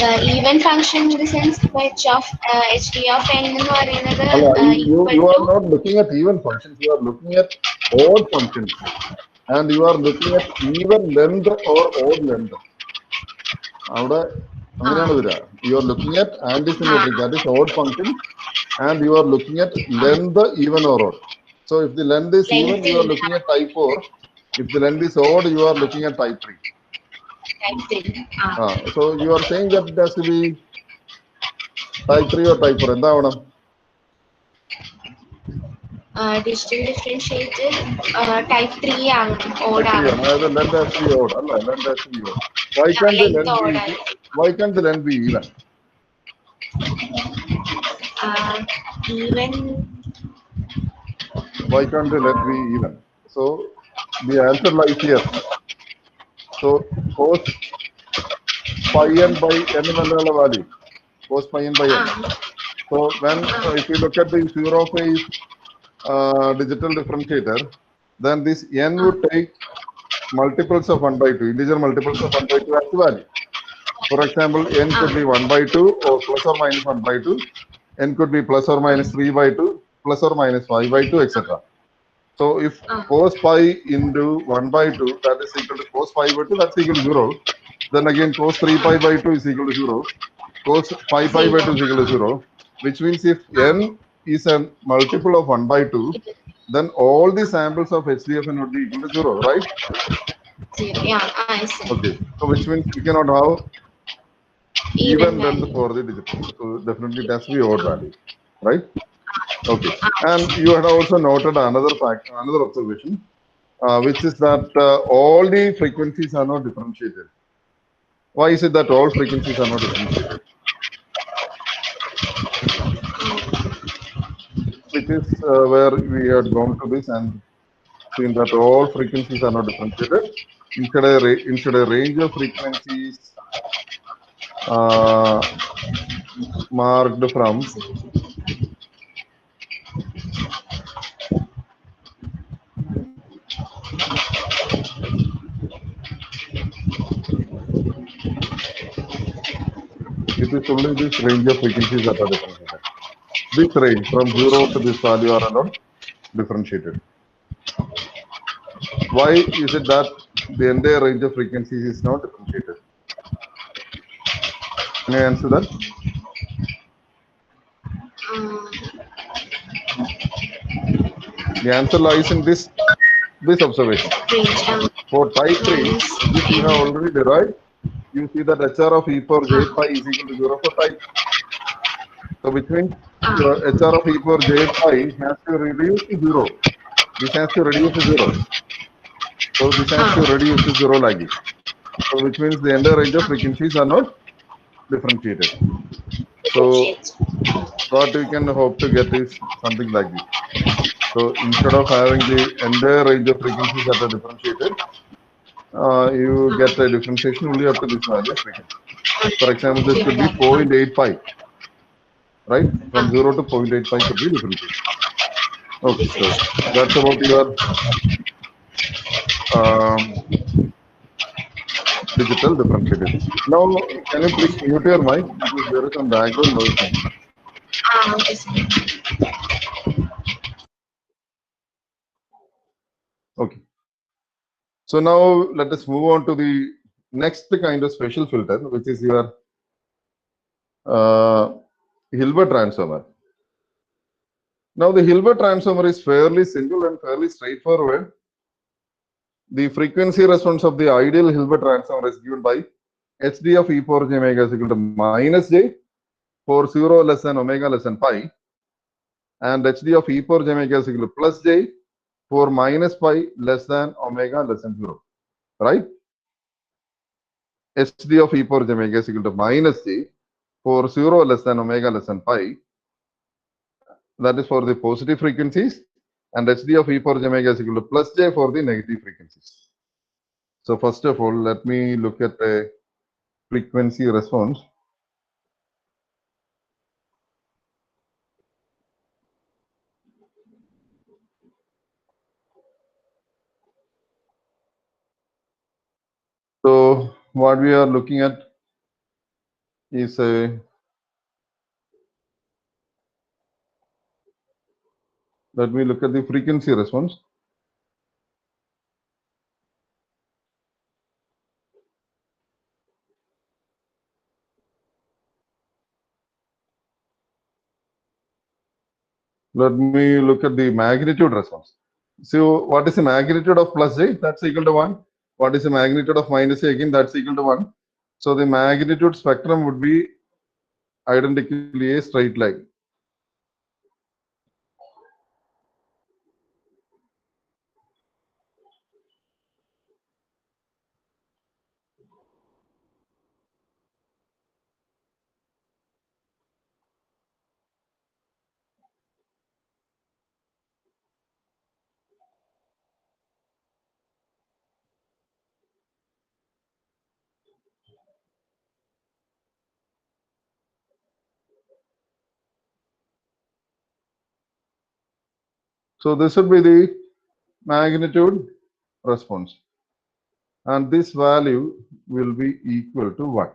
The even function in the sense which of hd of n You are not looking at even functions, you are looking at odd functions. And you are looking at even length or odd length. You are looking at anti-symmetric, that is odd function, and you are looking at length even or odd. So if the length is even, you are looking at type 4. If the length is odd, you are looking at type 3. Type 3. So you are saying that it has to be type 3 or type 4. Digital differentiated type 3 odd. Length has to be odd. Length has to be odd. Why can't the length be even? Even. Why can't the length be even? So the answer lies here. So cos pi n by n എന്നുള്ള value. Cos pi n by n. So when if you look at the zero phase digital differentiator, then this n would take multiples of 1 by 2, integer multiples of 1 by 2 as the value. For example, n could be 1 by 2 or plus or minus 1 by 2. N could be plus or minus 3 by 2, plus or minus 5 by 2, etc. So if cos pi into 1 by 2, that is equal to cos pi by 2, that's equal to 0. Then again cos 3 pi by 2 is equal to 0. Cos 5 pi by 2 is equal to 0. Which means if n is a multiple of 1 by 2, then all the samples of HDFN would be equal to 0, right? Yeah, I see. Okay, so which means we cannot have even length for the digital. So definitely it has to be odd value, right? Okay, and you had also noted another fact, another observation, which is that all the frequencies are not differentiated. Why is it that all frequencies are not differentiated? Which is where we had gone to this and seen that all frequencies are not differentiated. Instead a range of frequencies marked from it is only this range of frequencies that are differentiated. This range from 0 to this value are not differentiated. Why is it that the entire range of frequencies is not differentiated? Can you answer that? The answer lies in this observation. For type 3, this you have already derived. You see that HR of e power j pi is equal to 0 for type. So which means HR of e power j pi has to reduce to 0. This has to reduce to 0. So this has to reduce to 0 like this. So which means the entire range of frequencies are not differentiated. So what we can hope to get is something like this. So instead of having the entire range of frequencies that are differentiated, you get a differentiation only up to this value of frequency. For example, this could be 0.8 pi, right? From 0 to 0.8 pi could be differentiated. Okay, so that's about your digital differentiator. Now, can you please mute your mic because there is some background noise now. Okay, sir. Okay. So now let us move on to the next kind of special filter, which is your Hilbert transformer. Now the Hilbert transformer is fairly simple and fairly straightforward. The frequency response of the ideal Hilbert transformer is given by HD of e power j omega is equal to minus j for 0 less than omega less than pi, and HD of e power j omega is equal to plus j for minus pi less than omega less than 0, right? HD of e power j omega is equal to minus j for 0 less than omega less than pi, that is for the positive frequencies, and HD of e power j omega is equal to plus j for the negative frequencies. So first of all, let me look at a frequency response. So what we are looking at is a, let me look at the frequency response. Let me look at the magnitude response. So what is the magnitude of plus j? That's equal to 1. What is the magnitude of minus j? Again, that's equal to 1. So the magnitude spectrum would be identically a straight line. So this would be the magnitude response, and this value will be equal to 1.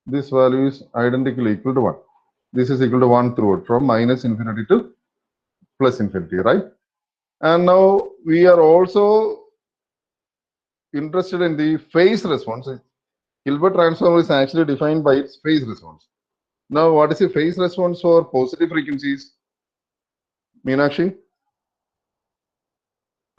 This value is identically equal to 1. This is equal to 1 throughout, from minus infinity to plus infinity, right? And now we are also interested in the phase response. Hilbert transform is actually defined by its phase response. Now, what is the phase response for positive frequencies? Meenakshi?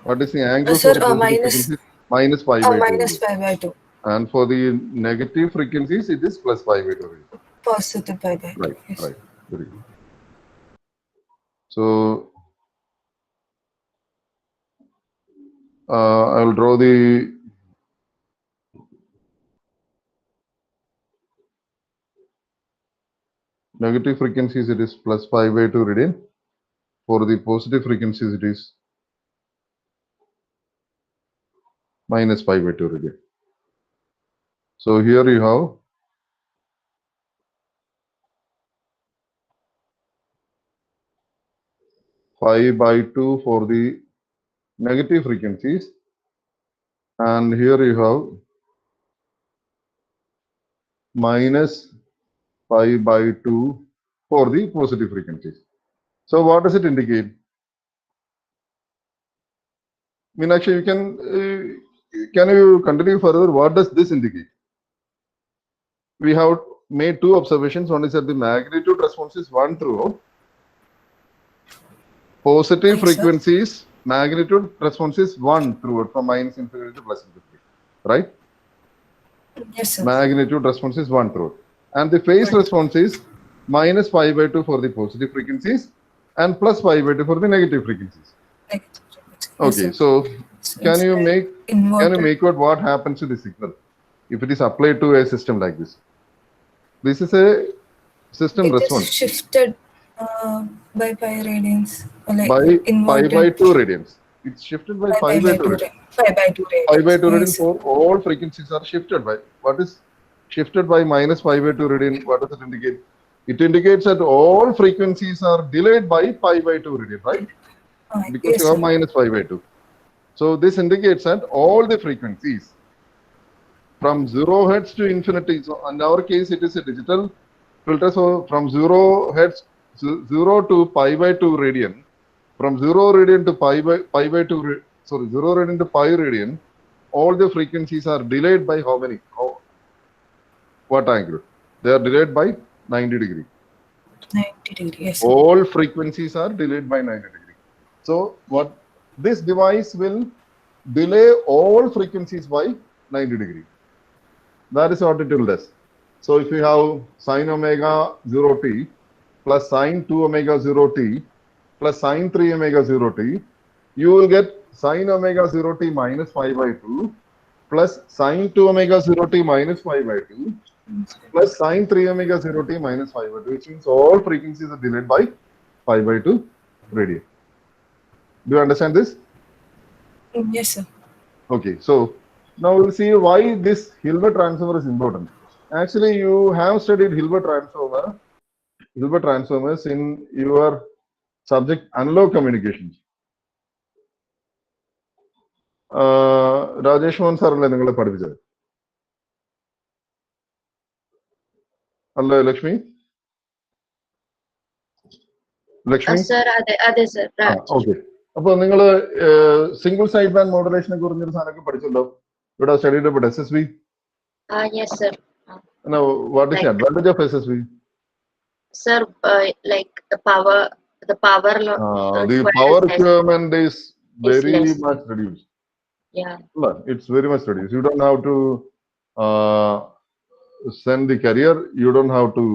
What is the angle Sir, for positive minus frequencies? Minus pi by 2. minus pi by 2. And for the negative frequencies, it is plus pi by 2. Positive pi by 2. Right, Yes. right. Very good. So, I will draw the negative frequencies, it is plus pi by 2 radian. For the positive frequencies, it is minus pi by 2 radian. So here you have pi by 2 for the negative frequencies, and here you have minus pi by 2 for the positive frequencies. So what does it indicate? Meenakshi, you can you continue further? What does this indicate? We have made two observations. One is that the magnitude response is 1 throughout. Positive Yes, sir. frequencies, magnitude response is 1 throughout, from minus infinity to plus infinity, right? Yes, sir. Magnitude response is 1 throughout. And the phase Right. response is minus pi by 2 for the positive frequencies and plus pi by 2 for the negative frequencies. Negative frequency. Yes, Okay, sir. so So can it's you like make inverted. out what happens to the signal if it is applied to a system like this? This is a system It is response shifted by pi radians, or like by pi inverted by 2 radians. It's shifted by by pi by 2 radians. pi by 2 Pi by radians. 2 radian Yes, sir. for all frequencies are shifted by. What is shifted by minus pi by 2 radian? What does it indicate? It indicates that all frequencies are delayed by pi by 2 radian, right? Because Yes, you have sir. minus pi by 2. So this indicates that all the frequencies from 0 hertz to infinity. So in our case, it is a digital filter. So from 0 hertz, 0 to pi by 2 radian, from 0 radian to pi by 2, 0 radian to pi radian, all the frequencies are delayed by how many? What angle? They are delayed by 90 degree. 90 degree. Yes, sir. All frequencies are delayed by 90 degree. So what this device will delay all frequencies by 90 degree. That is what it will do. So if you have sine omega 0t plus sine 2 omega 0t plus sine 3 omega 0t, you will get sine omega 0t minus pi by 2 plus sine 2 omega 0t minus pi by 2 plus sine 3 omega 0t minus pi by 2, which means all frequencies are delayed by pi by 2 radian. Do you understand this? Yes, sir. Okay, so now we'll see why this Hilbert transformer is important. Actually, you have studied Hilbert transformers in your subject analog communications. Rajesh Mohan sir alle ningale പഠിപ്പിച്ചത്. അല്ലേ Lakshmi? Lakshmi? Sir, Ade sir. Okay. അപ്പോൾ നിങ്ങൾ single side band മോഡുലേഷനെ കുറിച്ചൊരു സാധനമൊക്കെ പഠിച്ചല്ലോ. You would have studied about SSB. Yes, sir. Now, what is the Like- advantage of SSB? Sir, like the power The required power is less. requirement is very less. much reduced. Yeah. No, it's very much reduced. You don't have to send the carrier. You don't have to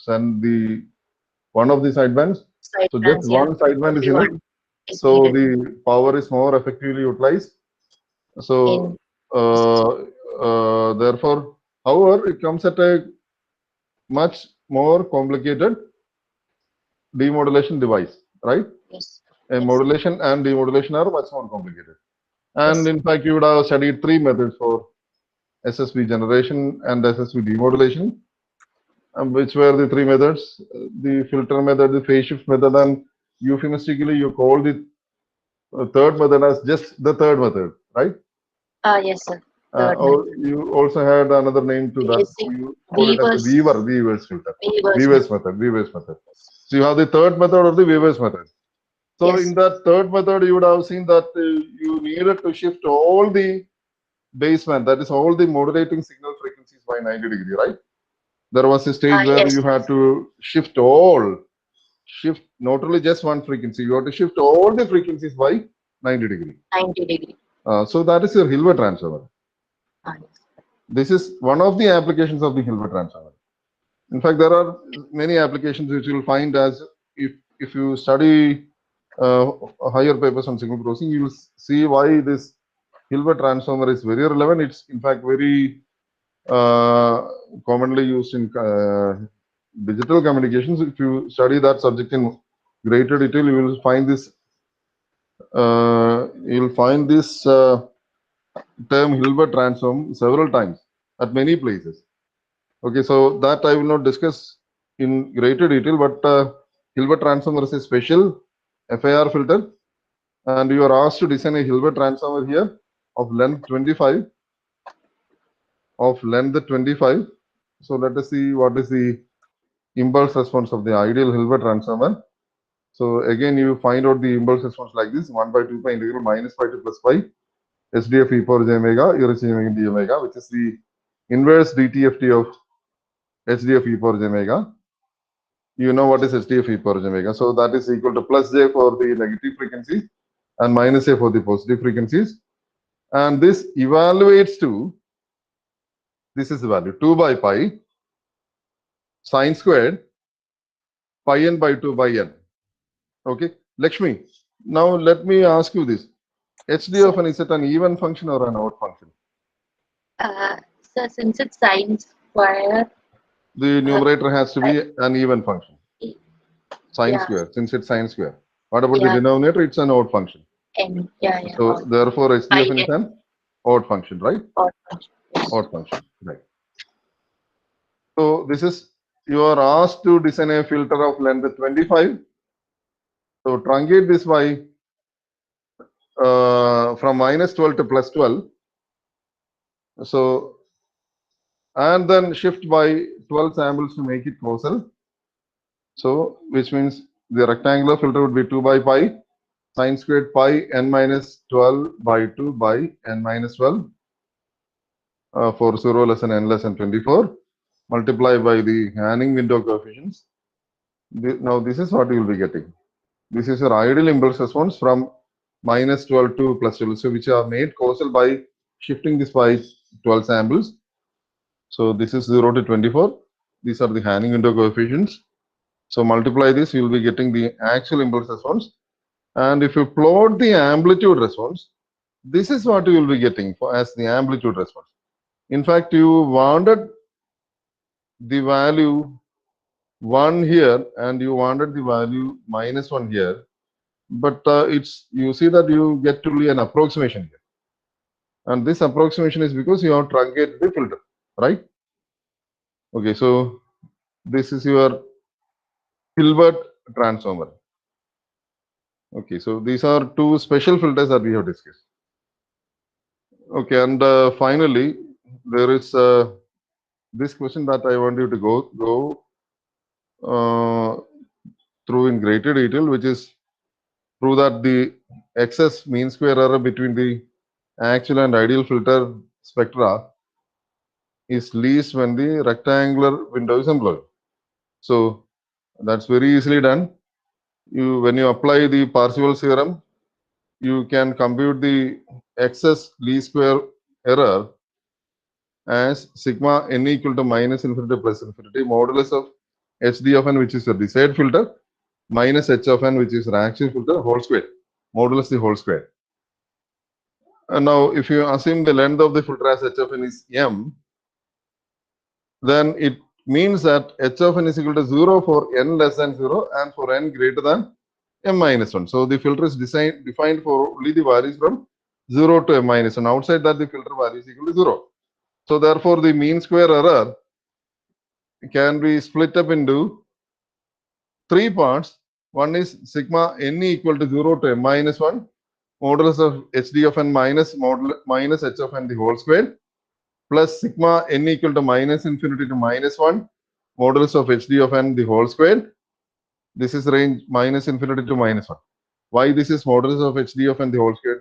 send the one of the sidebands. Side So bands, just yeah. one sideband is Only enough. one is So needed the power is more effectively utilized. So in therefore, however, it comes at a much more complicated demodulation device, right? yes. A Yes. modulation and demodulation are much more complicated. And Yes. in fact, you would have studied 3 methods for SSB generation and SSB demodulation, which were the 3 methods: the filter method, the phase shift method, and euphemistically you call the third method as just the third method, right? Yes, sir. Or you also had another name to that. Basic You call it as the Weaver's filter. Weaver's method. So you have the third method or the Weaver's method. So Yes. in that third method, you would have seen that you needed to shift all the baseband, that is all the modulating signal frequencies by 90 degree, right? There was a stage where Yes. you had to shift not only just one frequency, you have to shift all the frequencies by 90 degree. 90 degree. So that is your Hilbert transformer. Yes. This is one of the applications of the Hilbert transformer. In fact, there are many applications which you will find as if you study higher papers on signal processing, you will see why this Hilbert transformer is very relevant. It's in fact very commonly used in digital communications. If you study that subject in greater detail, you will find this. Term Hilbert transform several times at many places. Okay, so that I will not discuss in greater detail, but Hilbert transformer is a special FIR filter, and you are asked to design a Hilbert transformer here of length 25. So let us see what is the impulse response of the ideal Hilbert transformer. So again, you find out the impulse response like this: 1 by 2 pi integral minus pi to plus pi SDF e power j omega e raised to d omega, which is the inverse DTFT of SDF e power j omega. You know what is SDF e power j omega. So that is equal to plus j for the negative frequencies and minus a for the positive frequencies. And this evaluates to, this is the value, 2 by pi sine squared pi n by 2 by n. Okay, Lakshmi, now let me ask you this. HDF, is it an even function or an odd function? So since it's sine square, The numerator has to be an even function. Sine Yeah. square, since it's sine square. What about the Yeah. denominator? It's an odd function. n, yeah. So therefore, HDF Pi is an odd function, right? odd function. Yes. Odd function, right? So this is you are asked to design a filter of length 25. So truncate this by from -12 to +12. So, and then shift by 12 samples to make it causal. So, which means the rectangular filter would be 2 by pi sine squared pi n minus 12 by 2 by n minus 12 for 0 less than n less than 24 multiplied by the Hanning window coefficients. Now, this is what you will be getting. This is your ideal impulse response from -12 to +12, so which are made causal by shifting this by 12 samples. So this is 0 to 24. These are the Hanning window coefficients. So multiply this, you will be getting the actual impulse response. And if you plot the amplitude response, this is what you will be getting as the amplitude response. In fact, you wanted the value 1 here and you wanted the value -1 here. But you see that you get to an approximation here. And this approximation is because you have truncated the filter, right? Okay, so this is your Hilbert transformer. Okay, so these are two special filters that we have discussed. Okay, and finally, there is this question that I want you to go through in greater detail, which is prove that the excess mean square error between the actual and ideal filter spectra is least when the rectangular window is employed. So that's very easily done. When you apply the Parseval's theorem, you can compute the excess least square error as sigma n equal to -infinity plus infinity modulus of HD of n, which is your desired filter, minus h of n, which is your actual filter, whole square, modulus the whole square. And now, if you assume the length of the filter as h of n is m, then it means that h of n is equal to 0 for n less than 0 and for n greater than m minus 1. So the filter is defined for only the values from 0 to m minus 1. Outside that, the filter value is equal to 0. So therefore, the mean square error can be split up into 3 parts. One is sigma n equal to 0 to m minus 1, modulus of HD of n minus h of n the whole square, plus sigma n equal to -infinity to -1, modulus of HD of n the whole square. This is range -infinity to -1. Why this is modulus of HD of n the whole square?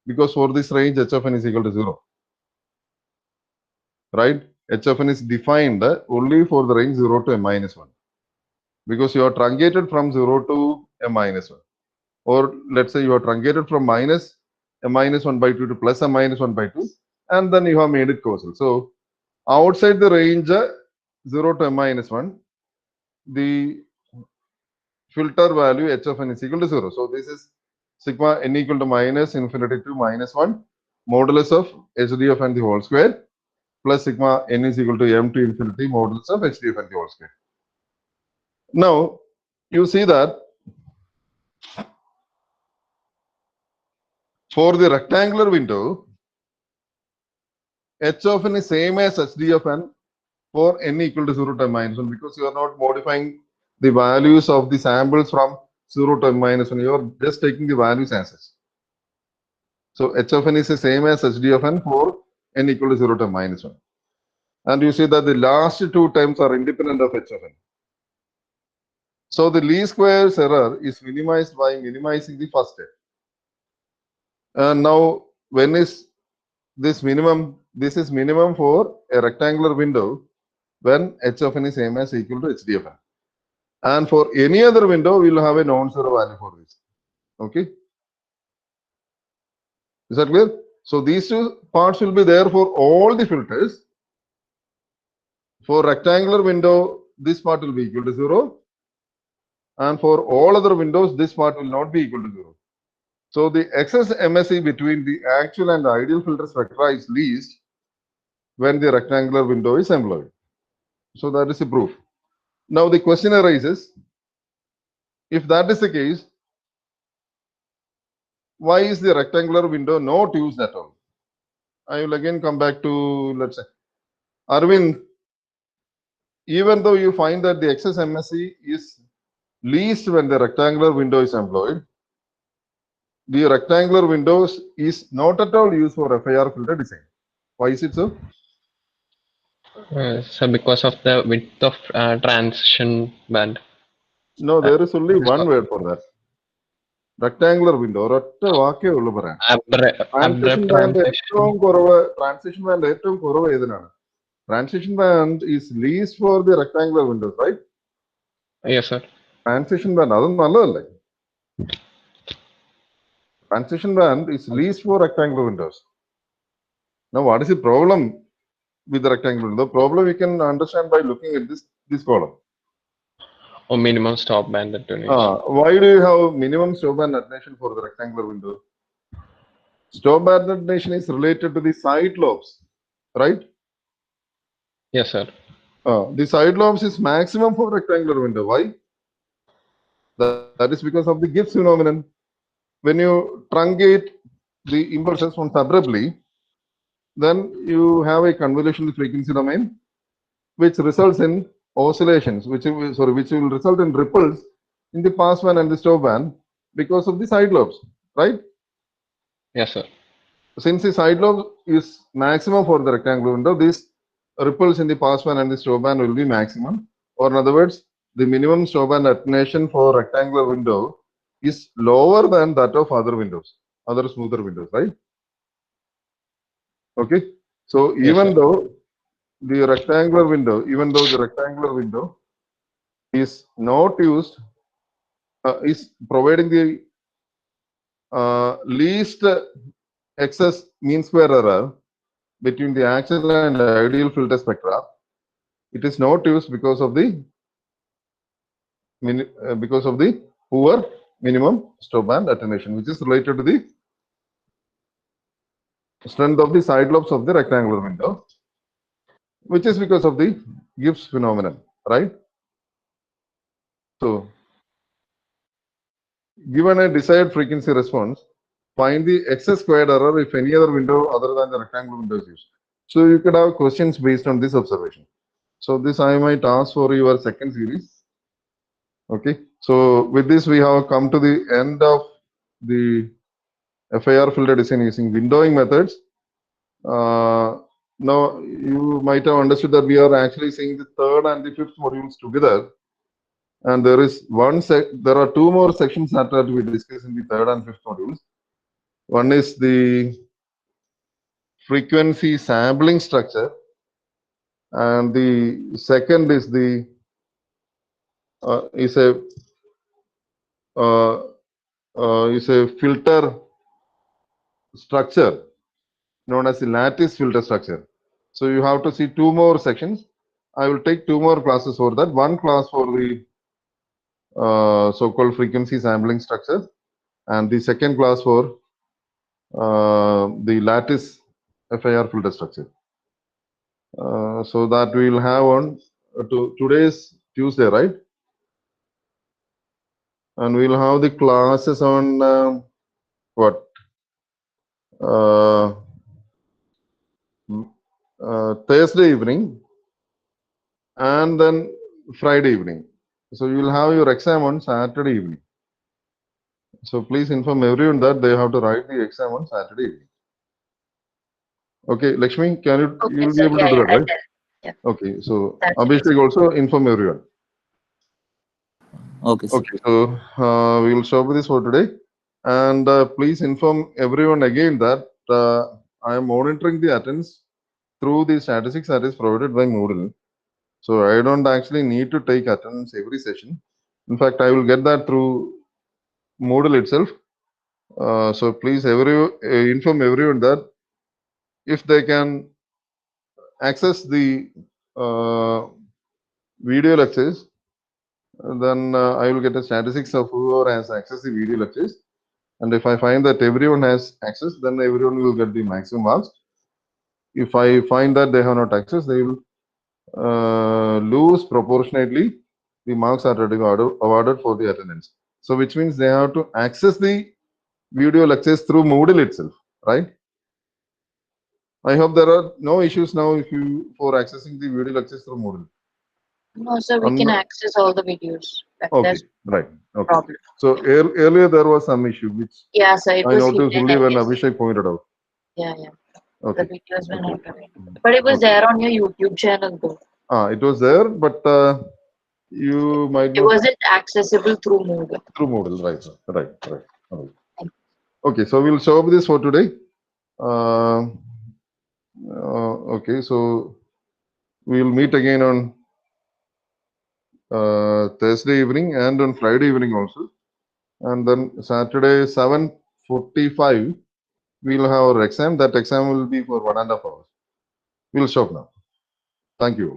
Because for this range, h of n is equal to 0. Right? H of n is defined only for the range 0 to m minus 1. Because you are truncated from 0 to m minus 1. Or let's say you are truncated from minus m minus 1 by 2 to plus m minus 1 by 2. And then you have made it causal. So outside the range 0 to m minus 1, the filter value h of n is equal to 0. So this is sigma n equal to -infinity to -1, modulus of HD of n the whole square, plus sigma n is equal to m to infinity modulus of HD of n the whole square. Now, you see that for the rectangular window, h of n is same as HD of n for n equal to 0 to m minus 1, because you are not modifying the values of the samples from 0 to m minus 1. You are just taking the values as such. So h of n is the same as HD of n for n equal to 0 to m minus 1. And you see that the last two terms are independent of h of n. So the least squares error is minimized by minimizing the first term. And now, when is this minimum? This is minimum for a rectangular window when h of n is same as equal to HD of n. And for any other window, we will have a non-zero value for this. Okay. Is that clear? So these two parts will be there for all the filters. For rectangular window, this part will be equal to 0. And for all other windows, this part will not be equal to 0. So the excess MSE between the actual and the ideal filter spectra is least when the rectangular window is employed. So that is the proof. Now the question arises, if that is the case, why is the rectangular window not used at all? I will again come back to, let's say, Arvind, even though you find that the excess MSE is least when the rectangular window is employed, the rectangular windows is not at all used for FIR filter design. Why is it so? So because of the width of transition band. No, there is only one word for that. Rectangular window. Transition band transition band is least for the rectangular windows, right? Yes, sir. Transition band, that's not. Transition band is least for rectangular windows. Now, what is the problem with the rectangular window? The problem we can understand by looking at this column. Or minimum stop band attenuation. Why do you have minimum stop band attenuation for the rectangular window? Stop band attenuation is related to the side lobes, right? Yes, sir. The side lobes is maximum for rectangular window. Why? That is because of the Gibbs phenomenon. When you truncate the impulses once abruptly, then you have a convolution in the frequency domain, which results in oscillations, which will result in ripples in the pass band and the stop band because of the side lobes, right? Yes, sir. Since the side lobe is maximum for the rectangular window, these ripples in the pass band and the stop band will be maximum. Or in other words, the minimum stop band attenuation for rectangular window is lower than that of other windows, other smoother windows, right? Okay. So even though the rectangular window, is not used, is providing the least excess mean square error between the actual and ideal filter spectra, it is not used because of the poor minimum stop band attenuation, which is related to the strength of the side lobes of the rectangular window, which is because of the Gibbs phenomenon, right? So, given a desired frequency response, find the excess squared error if any other window other than the rectangular window is used. So, you could have questions based on this observation. So, this I might ask for your second series. Okay. So, with this, we have come to the end of the FIR filter design using windowing methods. Now, you might have understood that we are actually seeing the third and the fifth modules together. And there is there are two more sections that are to be discussed in the third and fifth modules. One is the frequency sampling structure, and the second is the is a filter structure known as the lattice filter structure. So you have to see two more sections. I will take two more classes for that. One class for the so-called frequency sampling structure, and the second class for the lattice FIR filter structure. So that we will have on today's Tuesday, right? And we'll have the classes on Thursday evening and then Friday evening. So you will have your exam on Saturday evening. So please inform everyone that they have to write the exam on Saturday evening. Okay, Lakshmi, can you Okay, will be sir. able Yeah, to do yeah, that, I right? can. Yeah. Okay, so That's Abhishek also inform everyone. Okay, sir. Okay, so we will stop with this for today. And please inform everyone again that I am monitoring the attendance through the statistics that is provided by Moodle. So I don't actually need to take attendance every session. In fact, I will get that through Moodle itself. So please inform everyone that if they can access the video lectures, then I will get a statistics of whoever has accessed the video lectures. And if I find that everyone has access, then everyone will get the maximum marks. If I find that they have not access, they will lose proportionately the marks that are awarded for the attendance. So which means they have to access the video lectures through Moodle itself, right? I hope there are no issues now for accessing the video lectures through Moodle. No, sir, we On can the- access all the videos. Okay, That's right. Okay. problem. So earlier there was some issue which Yeah, sir, it I was noticed hidden, only I when guess. Abhishek pointed out. Yeah, yeah. The Okay. videos were Okay. not available. But it was Okay. there on your YouTube channel though. It was there, but you might It not wasn't accessible through Moodle. through Moodle, right? Right. Okay, so we'll show up this for today. Okay, so we'll meet again on Thursday evening and on Friday evening also, and then Saturday 7:45 we'll have our exam. That exam will be for 1.5 hours. We'll stop now. Thank you.